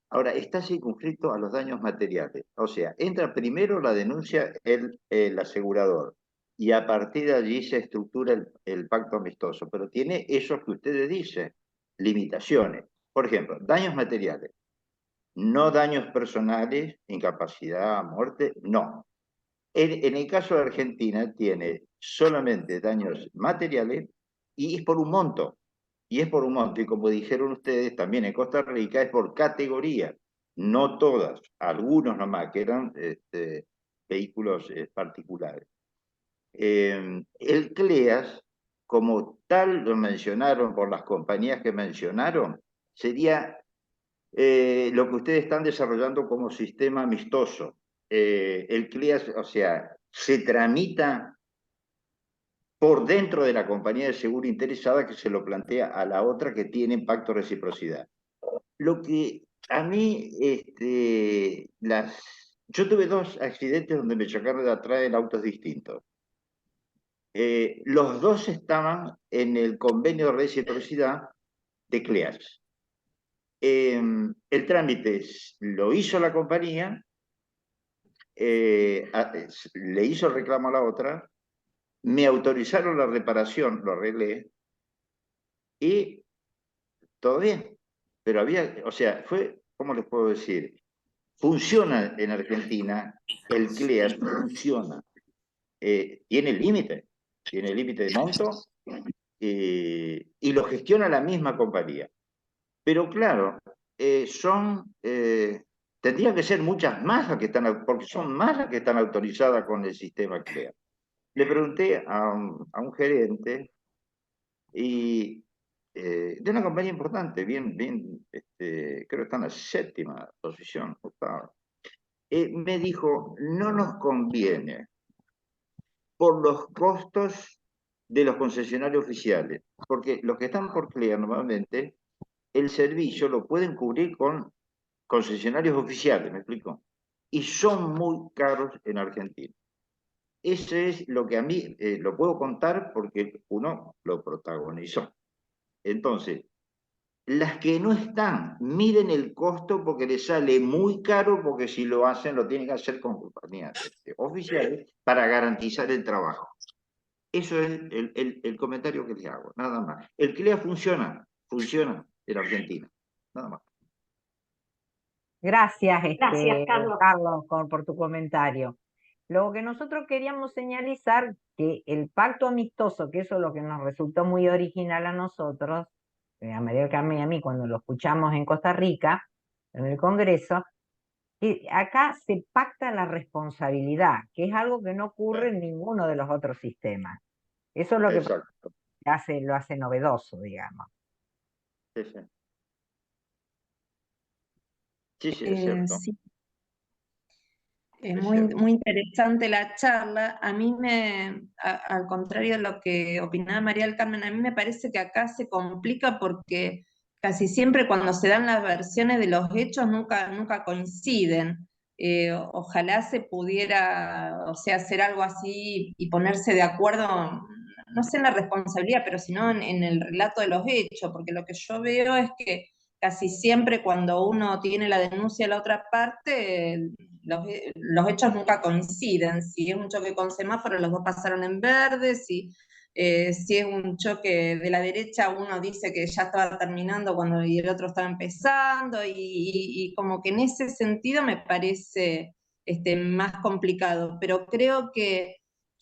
Ahora, está circunscrito a los daños materiales. O sea, entra primero la denuncia el asegurador y a partir de allí se estructura el pacto amistoso. Pero tiene eso que ustedes dicen, limitaciones. Por ejemplo, daños materiales. No daños personales, incapacidad, muerte, no. En el caso de Argentina tiene solamente daños materiales y es por un monto. Y es por un monto. Y como dijeron ustedes, también en Costa Rica es por categoría. No todas, algunos nomás, que eran vehículos particulares. El CLEAS, como tal lo mencionaron por las compañías que mencionaron, sería lo que ustedes están desarrollando como sistema amistoso. El CLEAS, o sea, se tramita por dentro de la compañía de seguro interesada que se lo plantea a la otra que tiene pacto de reciprocidad. Lo que a mí, yo tuve 2 accidentes donde me chocaron de atrás en autos distintos. Los 2 estaban en el convenio de reciprocidad de CLEAS. El trámite lo hizo la compañía, le hizo el reclamo a la otra, me autorizaron la reparación, lo arreglé, y todo bien. Pero había, o sea, ¿cómo les puedo decir? Funciona en Argentina, el CLEAS funciona. Tiene límite de monto, y lo gestiona la misma compañía. Pero claro, tendrían que ser muchas más las que están, porque son más las que están autorizadas con el sistema CLEAS. Le pregunté a un gerente y de una compañía importante, bien, creo que está en la 7ª posición, octava. Me dijo, no nos conviene por los costos de los concesionarios oficiales, porque los que están por CLEAR normalmente, el servicio lo pueden cubrir con concesionarios oficiales, ¿me explico? Y son muy caros en Argentina. Eso es lo que a mí lo puedo contar porque uno lo protagonizó. Entonces, las que no están, miden el costo porque les sale muy caro, porque si lo hacen, lo tienen que hacer con compañías oficiales para garantizar el trabajo. Eso es el comentario que les hago, nada más. El CLEA funciona en Argentina, nada más. Gracias, Gracias, Carlos. Carlos, por tu comentario. Lo que nosotros queríamos señalizar, que el pacto amistoso, que eso es lo que nos resultó muy original a nosotros, a María del Carmen y a mí, cuando lo escuchamos en Costa Rica, en el Congreso, que acá se pacta la responsabilidad, que es algo que no ocurre en ninguno de los otros sistemas. Eso es lo que Exacto. lo hace novedoso, digamos. Sí, sí. Sí, es cierto. Sí. Es Muy, cierto. muy interesante la charla. A mí al contrario de lo que opinaba María del Carmen, a mí me parece que acá se complica porque casi siempre cuando se dan las versiones de los hechos nunca coinciden. Ojalá se pudiera, o sea, hacer algo así y ponerse de acuerdo, no sé en la responsabilidad, pero sino en el relato de los hechos, porque lo que yo veo es que casi siempre cuando uno tiene la denuncia de la otra parte, los hechos nunca coinciden. Si es un choque con semáforo, los dos pasaron en verde, si es un choque de la derecha, uno dice que ya estaba terminando cuando y el otro estaba empezando, y como que en ese sentido me parece más complicado, pero creo que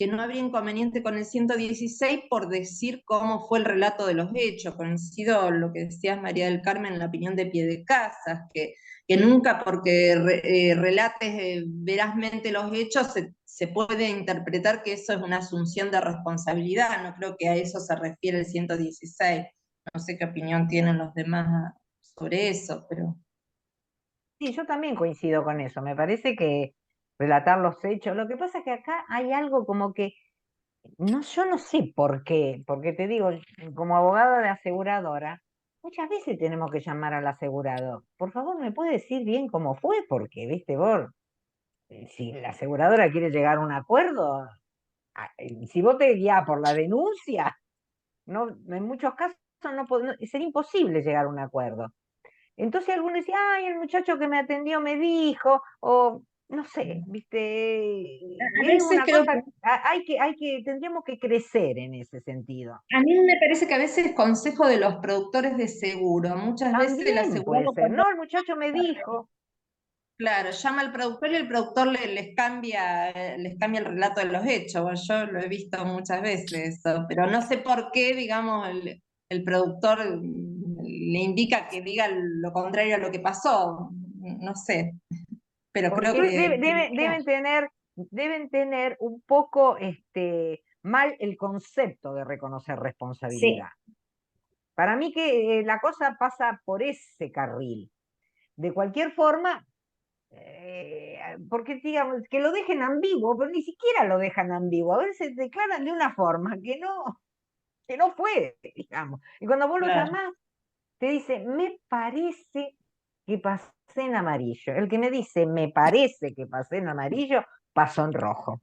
no habría inconveniente con el 116 por decir cómo fue el relato de los hechos. Coincido en lo que decías, María del Carmen, en la opinión de Piedecasas, que nunca porque relates verazmente los hechos se puede interpretar que eso es una asunción de responsabilidad. No creo que a eso se refiere el 116. No sé qué opinión tienen los demás sobre eso, pero... Sí, yo también coincido con eso. Me parece que relatar los hechos. Lo que pasa es que acá hay algo como que, no, yo no sé por qué, porque te digo, como abogada de aseguradora, muchas veces tenemos que llamar al asegurador. Por favor, ¿me puede decir bien cómo fue? Porque, viste vos, si la aseguradora quiere llegar a un acuerdo, si vos te guías por la denuncia, no, en muchos casos sería imposible llegar a un acuerdo. Entonces algunos decían, ay, el muchacho que me atendió me dijo, o no sé, viste, A es veces una creo cosa, tendríamos que crecer en ese sentido. A mí me parece que a veces es consejo de los productores de seguro. Muchas veces el También puede asegurado ser, cuando, no, el muchacho me dijo, claro, llama al productor y el productor les cambia el relato de los hechos. Bueno, yo lo he visto muchas veces eso, pero no sé por qué, digamos, el productor le indica que diga lo contrario a lo que pasó. No sé, pero creo porque deben tener un poco mal el concepto de reconocer Sí, responsabilidad. Para mí que la cosa pasa por ese carril. De cualquier forma, porque digamos, que lo dejen ambiguo, pero ni siquiera lo dejan ambiguo, a veces declaran de una forma que no fue, digamos. Y cuando vos lo claro, llamás, te dice, me parece que pasé en amarillo. El que me dice, me parece que pasé en amarillo, pasó en rojo.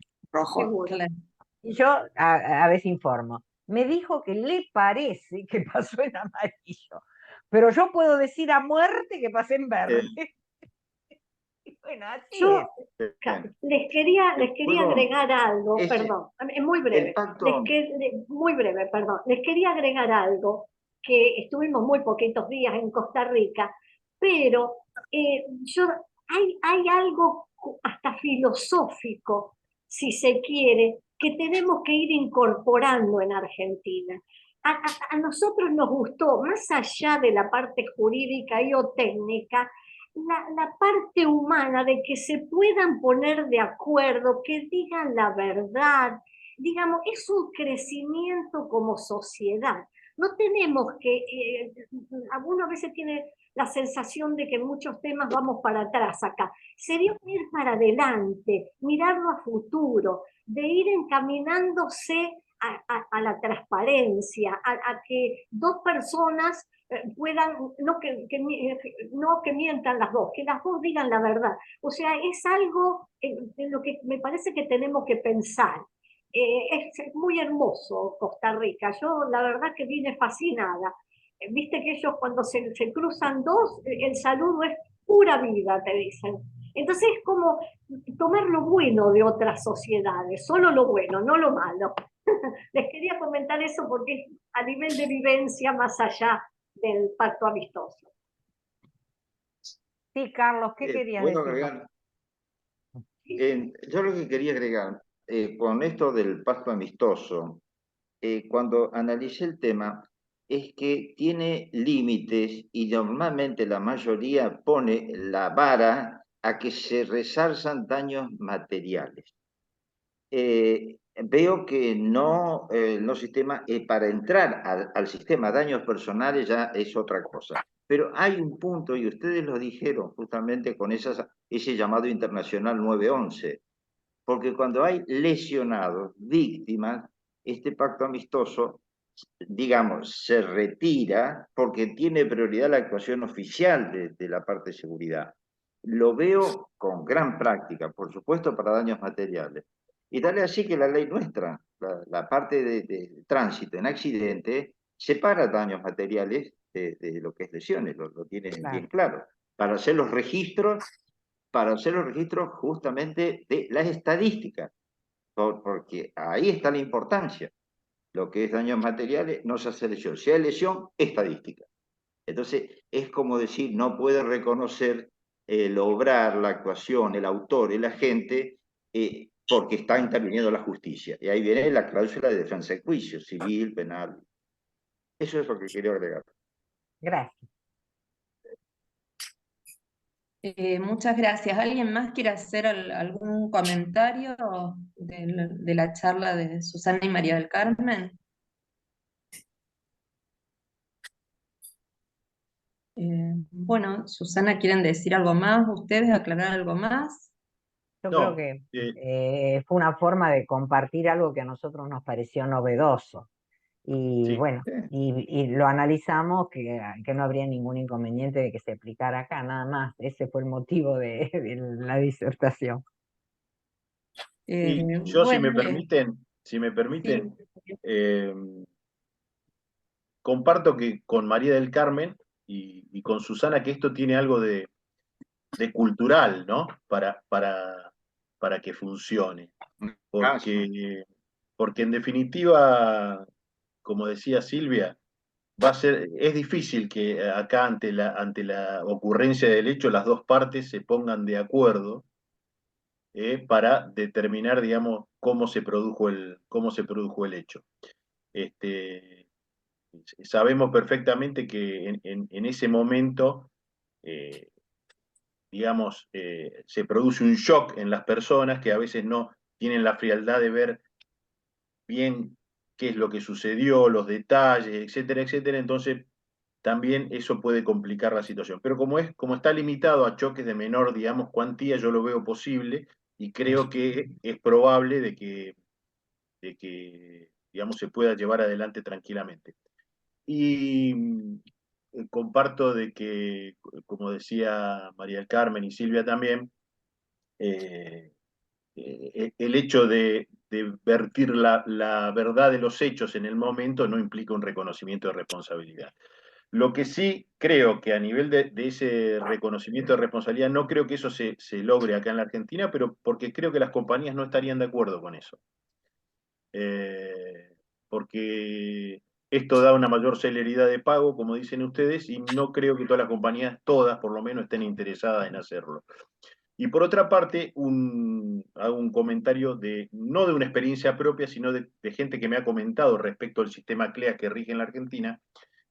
seguro. claro. Y yo a veces informo. Me dijo que le parece que pasó en amarillo, pero yo puedo decir a muerte que pasé en verde. Bueno, así Yo es. les quería Puedo, agregar algo, ese, perdón, es muy el breve, pacto, muy breve, perdón. Les quería agregar algo que estuvimos muy poquitos días en Costa Rica, pero hay algo hasta filosófico, si se quiere, que tenemos que ir incorporando en Argentina. A nosotros nos gustó, más allá de la parte jurídica y o técnica, la parte humana de que se puedan poner de acuerdo, que digan la verdad, digamos, es un crecimiento como sociedad. No tenemos algunas a veces tiene la sensación de que en muchos temas vamos para atrás acá. Sería ir para adelante, mirarlo a futuro, de ir encaminándose a la transparencia, a que dos personas puedan, no que mientan las dos, que las dos digan la verdad. O sea, es algo en lo que me parece que tenemos que pensar. Es muy hermoso Costa Rica. Yo la verdad que vine fascinada. Viste que ellos cuando se cruzan dos, el saludo es pura vida, te dicen. Entonces es como tomar lo bueno de otras sociedades, solo lo bueno, no lo malo. Les quería comentar eso porque es a nivel de vivencia más allá del pacto amistoso. Sí, Carlos, ¿qué querías puedo decir vos? agregar, yo lo que quería agregar, con esto del pacto amistoso, cuando analicé el tema, es que tiene límites y normalmente la mayoría pone la vara a que se resalzan daños materiales. Veo que no, no sistema, para entrar al sistema daños personales ya es otra cosa. Pero hay un punto, y ustedes lo dijeron justamente con ese llamado internacional 911, porque cuando hay lesionados, víctimas, este pacto amistoso, digamos, se retira porque tiene prioridad la actuación oficial de la parte de seguridad. Lo veo con gran práctica, por supuesto, para daños materiales. Y tal es así que la ley nuestra la parte de tránsito en accidente separa daños materiales de lo que es lesiones, lo tienen bien claro, para hacer los registros, justamente de las estadísticas, porque ahí está la importancia. Lo que es daños materiales no se hace lesión, si hay lesión, estadística. Entonces, es como decir, no puede reconocer el obrar, la actuación, el autor, el agente, porque está interviniendo la justicia. Y ahí viene la cláusula de defensa de juicio, civil, penal. Eso es lo que quería agregar. Gracias. Muchas gracias. ¿Alguien más quiere hacer algún comentario de la charla de Susana y María del Carmen? Bueno, Susana, ¿quieren decir algo más? ¿Ustedes aclarar algo más? Yo No, creo que fue una forma de compartir algo que a nosotros nos pareció novedoso. Y sí. bueno, y lo analizamos que no habría ningún inconveniente de que se aplicara acá, nada más. Ese fue el motivo de la disertación. Y yo, si me Bueno, permiten, sí. comparto que con María del Carmen y con Susana que esto tiene algo de cultural, ¿no? Para que funcione. Porque en definitiva, como decía Silvia, es difícil que acá ante la ocurrencia del hecho las dos partes se pongan de acuerdo para determinar, digamos, cómo se produjo el hecho. Sabemos perfectamente que en ese momento, digamos, se produce un shock en las personas que a veces no tienen la frialdad de ver bien qué es lo que sucedió, los detalles, etcétera, etcétera. Entonces, también eso puede complicar la situación. Pero como está limitado a choques de menor, digamos, cuantía, yo lo veo posible y creo que es probable de que digamos, se pueda llevar adelante tranquilamente. Y comparto de que, como decía María del Carmen y Silvia también, el hecho de vertir la verdad de los hechos en el momento no implica un reconocimiento de responsabilidad. Lo que sí creo que a nivel de ese reconocimiento de responsabilidad, no creo que eso se logre acá en la Argentina, pero porque creo que las compañías no estarían de acuerdo con eso. Porque esto da una mayor celeridad de pago, como dicen ustedes, y no creo que todas las compañías, todas por lo menos, estén interesadas en hacerlo. Y por otra parte, hago un comentario no de una experiencia propia, sino de gente que me ha comentado respecto al sistema CLEA que rige en la Argentina,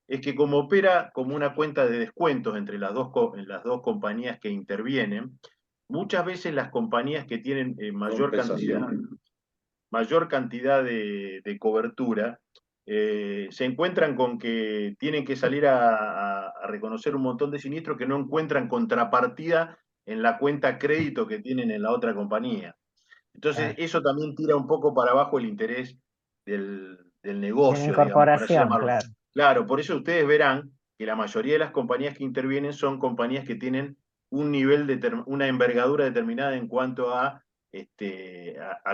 es que como opera como una cuenta de descuentos entre las dos compañías que intervienen, muchas veces las compañías que tienen mayor cantidad de cobertura se encuentran con que tienen que salir a reconocer un montón de siniestros que no encuentran contrapartida en la cuenta crédito que tienen en la otra compañía. Entonces, eso también tira un poco para abajo el interés del De la negocio, digamos, por así incorporación, llamarlo. claro. Claro, por eso ustedes verán que la mayoría de las compañías que intervienen son compañías que tienen un nivel una envergadura determinada en cuanto a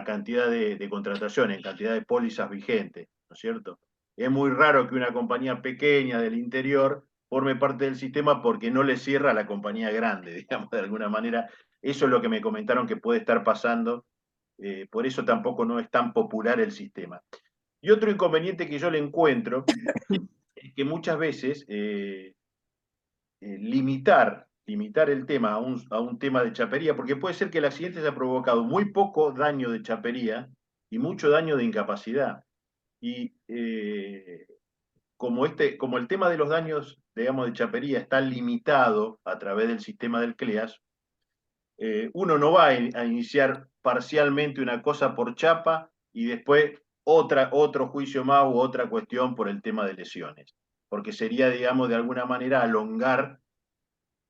cantidad de contrataciones, en cantidad de pólizas vigentes, ¿no es cierto? Es muy raro que una compañía pequeña del interior forme parte del sistema porque no le cierra a la compañía grande, digamos, de alguna manera. Eso es lo que me comentaron que puede estar pasando, por eso tampoco no es tan popular el sistema. Y otro inconveniente que yo le encuentro es que muchas veces limitar el tema a un tema de chapería, porque puede ser que el accidente haya provocado muy poco daño de chapería y mucho daño de incapacidad. Y como el tema de los daños, digamos, de chapería está limitado a través del sistema del CLEAS, uno no va a iniciar parcialmente una cosa por chapa y después otro juicio más u otra cuestión por el tema de lesiones, porque sería, digamos, de alguna manera alongar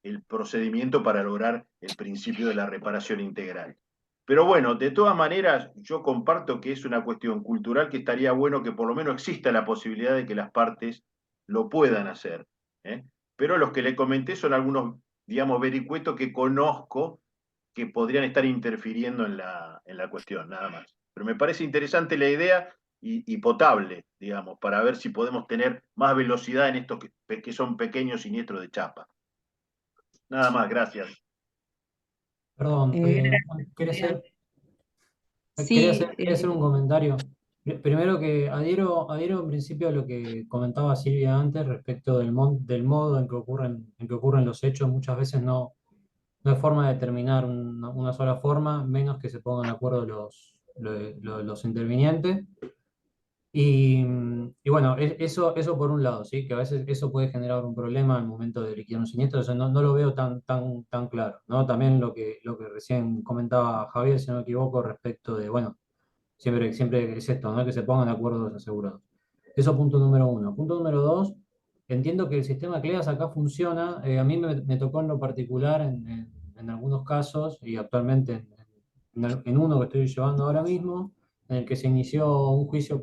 el procedimiento para lograr el principio de la reparación integral. Pero bueno, de todas maneras, yo comparto que es una cuestión cultural que estaría bueno que por lo menos exista la posibilidad de que las partes lo puedan hacer. Pero los que le comenté son algunos, digamos, vericuetos que conozco que podrían estar interfiriendo en la cuestión, nada más. Pero me parece interesante la idea y potable, digamos, para ver si podemos tener más velocidad en estos que son pequeños siniestros de chapa. Nada más, gracias. Perdón, quería Gracias. hacer, Sí, quería hacer un comentario. Primero que adhiero en principio a lo que comentaba Silvia antes respecto del modo en que ocurren los hechos. Muchas veces no hay forma de determinar una sola forma, menos que se pongan de acuerdo los intervinientes. Y bueno, eso por un lado, ¿sí? Que a veces eso puede generar un problema al momento de liquidar un siniestro, eso no lo veo tan claro, ¿no? También lo que recién comentaba Javier, si no me equivoco, respecto de, bueno, siempre es esto, ¿no? Que se pongan de acuerdo los asegurados. Eso punto número uno. Punto número dos, entiendo que el sistema CLEAS acá funciona, a mí me tocó en lo particular en algunos casos y actualmente en uno que estoy llevando ahora mismo, en el que se inició un juicio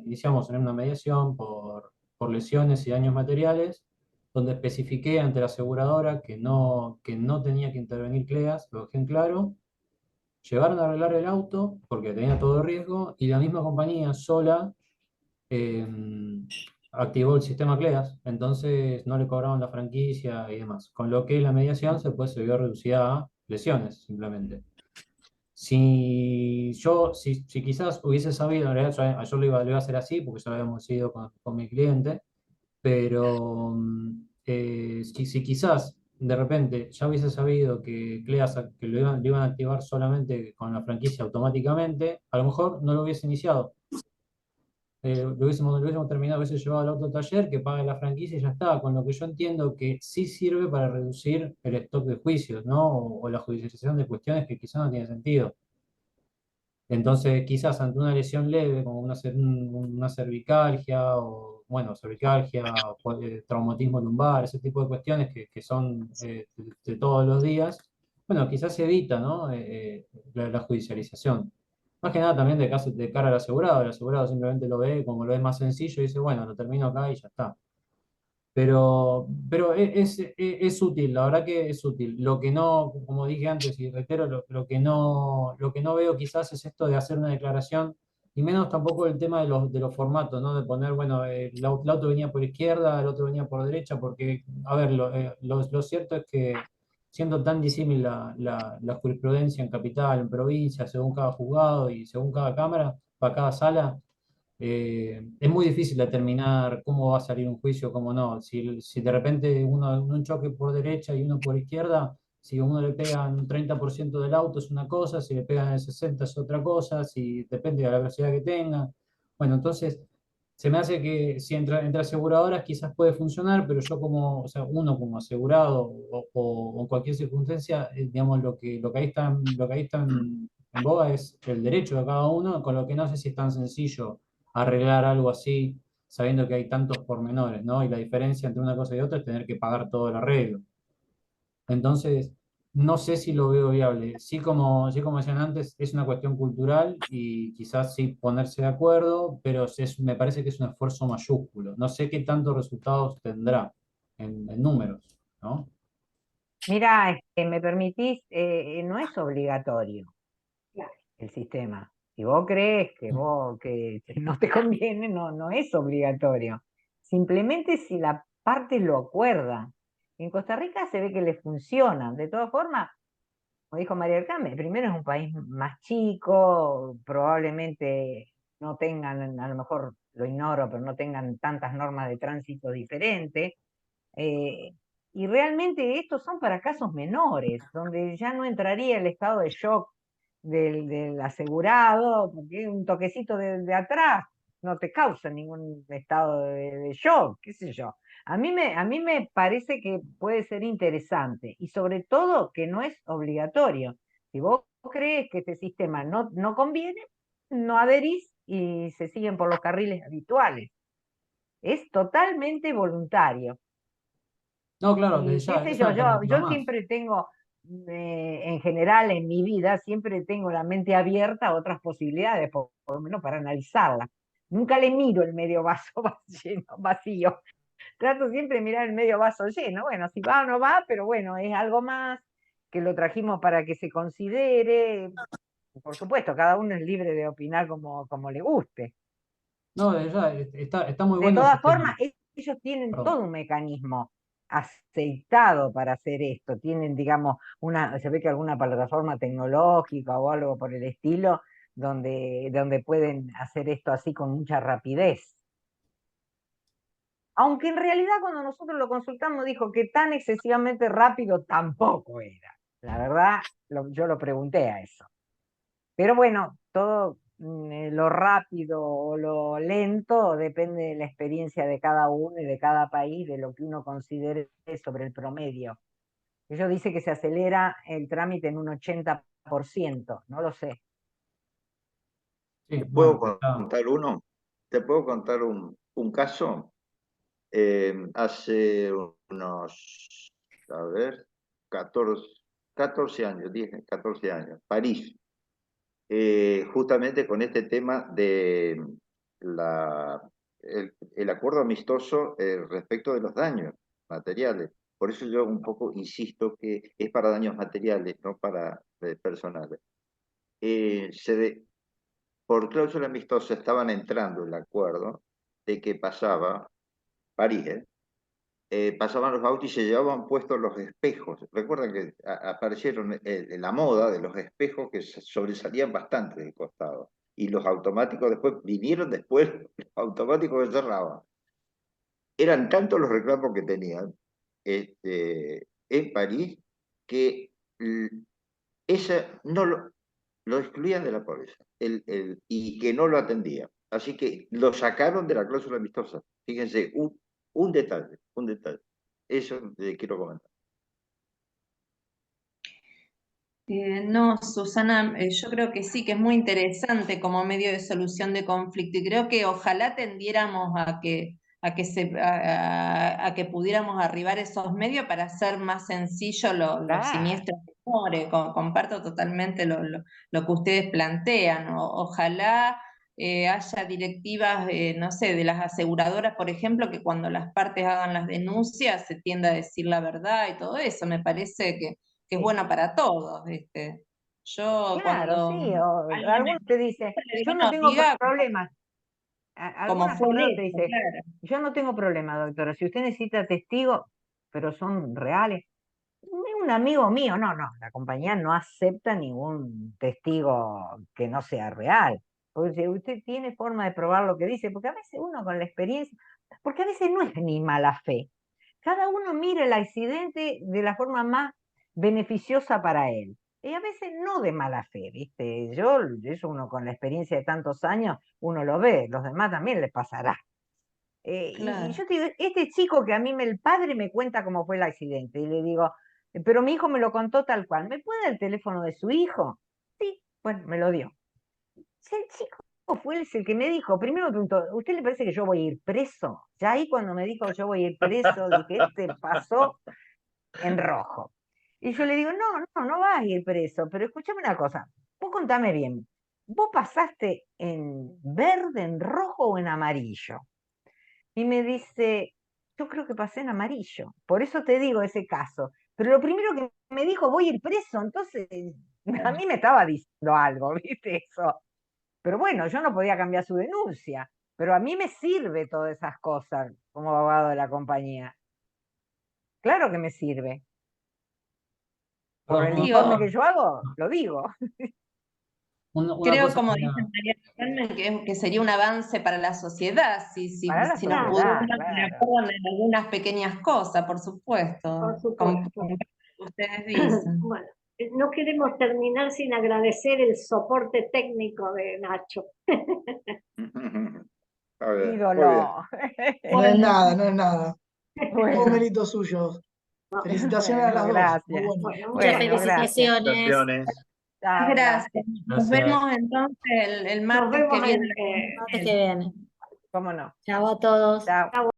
iniciamos en una mediación por lesiones y daños materiales, donde especifiqué ante la aseguradora que no tenía que intervenir CLEAS, lo dejé en claro. Llevaron a arreglar el auto porque tenía todo riesgo y la misma compañía sola eh, activó el sistema CLEAS, entonces no le cobraban la franquicia y demás. Con lo que la mediación se vio reducida a lesiones simplemente. Si quizás hubiese sabido, en realidad yo lo iba a hacer así porque ya lo habíamos ido con mi cliente, pero si quizás de repente ya hubiese sabido que CLEAS que lo iban a activar solamente con la franquicia automáticamente, a lo mejor no lo hubiese iniciado. Lo hubiésemos terminado, hubiese llevado al auto taller, que pague la franquicia y ya está. Con lo que yo entiendo que sí sirve para reducir el stock de juicios, ¿no? O la judicialización de cuestiones que quizás no tiene sentido. Entonces, quizás ante una lesión leve, como una cervicalgia, o bueno, cervicalgia, traumatismo lumbar, ese tipo de cuestiones que son de todos los días, bueno, quizás se evita, ¿no? La judicialización. Más que nada también de cara al asegurado. El asegurado simplemente lo ve como lo ve más sencillo y dice, bueno, lo termino acá y ya está. Pero es útil, la verdad que es útil. Lo que no, como dije antes y reitero, lo que no veo quizás es esto de hacer una declaración, y menos tampoco el tema de los formatos, ¿no? De poner, bueno, el auto venía por izquierda, el otro venía por derecha, porque, a ver, lo cierto es que siendo tan disímil la jurisprudencia en capital, en provincia, según cada juzgado y según cada cámara, para cada sala, es muy difícil determinar cómo va a salir un juicio, cómo no. Si de repente un choque por derecha y uno por izquierda, si a uno le pegan un 30% del auto es una cosa, si le pegan el 60% es otra cosa, si depende de la velocidad que tenga. Bueno, entonces se me hace que si entre aseguradoras quizás puede funcionar, pero yo o sea, uno como asegurado o en cualquier circunstancia, digamos, lo que ahí está en boga es el derecho de cada uno, con lo que no sé si es tan sencillo arreglar algo así, sabiendo que hay tantos pormenores, ¿no? Y la diferencia entre una cosa y otra es tener que pagar todo el arreglo. Entonces, no sé si lo veo viable. Sí como decían antes, es una cuestión cultural y quizás sí ponerse de acuerdo, pero me parece que es un esfuerzo mayúsculo. No sé qué tantos resultados tendrá en números, ¿no? Mira, me permitís, no es obligatorio el sistema. Si vos crees que no te conviene, no es obligatorio. Simplemente si la parte lo acuerda. En Costa Rica se ve que le funciona. De todas formas, como dijo María del Carmen, primero es un país más chico, probablemente no tengan, a lo mejor lo ignoro, pero no tengan tantas normas de tránsito diferentes. eh, y realmente estos son para casos menores, donde ya no entraría el estado de shock del asegurado, porque un toquecito de atrás no te causa ningún estado de shock, qué sé yo. A mí me parece que puede ser interesante y sobre todo que no es obligatorio. Si vos crees que este sistema no conviene, no adherís y se siguen por los carriles habituales. Es totalmente voluntario. No, claro, desde Y qué ya, sé es yo, una yo, alternativa yo más. siempre tengo, en general en mi vida, siempre tengo la mente abierta a otras posibilidades, por lo menos para analizarla. Nunca le miro el medio vaso vacío. Trato siempre de mirar el medio vaso lleno. Bueno, si va o no va, pero bueno, es algo más que lo trajimos para que se considere. por supuesto, cada uno es libre de opinar como le guste. No, está muy De bueno todas ese tema. formas, ellos tienen Perdón. todo un mecanismo aceitado para hacer esto. Tienen, digamos, se ve que alguna plataforma tecnológica o algo por el estilo, donde pueden hacer esto así con mucha rapidez. Aunque en realidad cuando nosotros lo consultamos dijo que tan excesivamente rápido tampoco era. La verdad, yo lo pregunté a eso. Pero bueno, todo lo rápido o lo lento depende de la experiencia de cada uno y de cada país, de lo que uno considere sobre el promedio. Ellos dicen que se acelera el trámite en un 80%, no lo sé. Sí, ¿Te puedo bueno, contar uno? ¿Te puedo contar un caso? Hace unos, a ver, 14 años, 10, 14 años, París, justamente con este tema de el acuerdo amistoso respecto de los daños materiales. Por eso yo un poco insisto que es para daños materiales, no para personales. Por cláusula amistosa estaban entrando el acuerdo de que pasaba, París, pasaban los autos y se llevaban puestos los espejos. Recuerdan que aparecieron la moda de los espejos que sobresalían bastante del costado. Y los automáticos vinieron después, los automáticos que cerraban. Eran tantos los reclamos que tenían en París que esa no lo excluían de la pobreza y que no lo atendían. Así que lo sacaron de la cláusula amistosa. Fíjense, un detalle, un detalle. Eso quiero comentar. No, Susana, yo creo que sí, que es muy interesante como medio de solución de conflicto y creo que ojalá tendiéramos a que pudiéramos arribar esos medios para hacer más sencillo los Claro. siniestros menores. Comparto totalmente lo que ustedes plantean. Ojalá haya directivas, no sé, de las aseguradoras, por ejemplo, que cuando las partes hagan las denuncias se tienda a decir la verdad y todo eso. Me parece que es Sí. bueno para todos, ¿viste? Yo Claro, cuando sí, alguien algunos te dicen, le yo digo, no no tengo diga problemas. como Alguna fue el aseguradora te hecho, dice, claro. yo no tengo problema, doctora, si usted necesita testigos, pero son reales. Un amigo mío, no, la compañía no acepta ningún testigo que no sea real. Porque usted tiene forma de probar lo que dice, porque a veces uno con la experiencia, porque a veces no es ni mala fe. Cada uno mira el accidente de la forma más beneficiosa para él. Y a veces no de mala fe, ¿viste? Eso uno con la experiencia de tantos años, uno lo ve, los demás también les pasará. Y Claro. yo te digo, este chico que a mí el padre me cuenta cómo fue el accidente, y le digo, pero mi hijo me lo contó tal cual, ¿me puede dar el teléfono de su hijo? Sí, bueno, me lo dio. Si el chico fue el que me dijo, primero me preguntó, ¿usted le parece que yo voy a ir preso? Ya ahí cuando me dijo yo voy a ir preso, dije, este pasó en rojo. Y yo le digo, no vas a ir preso, pero escúchame una cosa, vos contame bien, ¿vos pasaste en verde, en rojo o en amarillo? Y me dice, yo creo que pasé en amarillo, por eso te digo ese caso. Pero lo primero que me dijo, voy a ir preso, entonces a mí me estaba diciendo algo, ¿viste eso? Pero bueno, yo no podía cambiar su denuncia, pero a mí me sirve todas esas cosas como abogado de la compañía. Claro que me sirve. Por el informe que yo hago, lo digo. Una Creo, cosa como que dice María Carmen, que sería un avance para la sociedad, si Para la nos sociedad, pudiéramos poner de claro. acuerdo en algunas pequeñas cosas, por supuesto, Por como supuesto. ustedes dicen. Bueno, no queremos terminar sin agradecer el soporte técnico de Nacho. A ver, muy bien. Ídolo. No es nada, no es nada. Todo Bueno, mérito suyo. No, Felicitaciones a bueno, las dos. Muy gracias. bueno. bueno, Muchas muchas Bueno, gracias. felicitaciones. Felicitaciones. Chao, Gracias. Nos Gracias. vemos entonces el Nos martes que vemos viene. El martes que viene. ¿Cómo no? Chao a todos. Chao.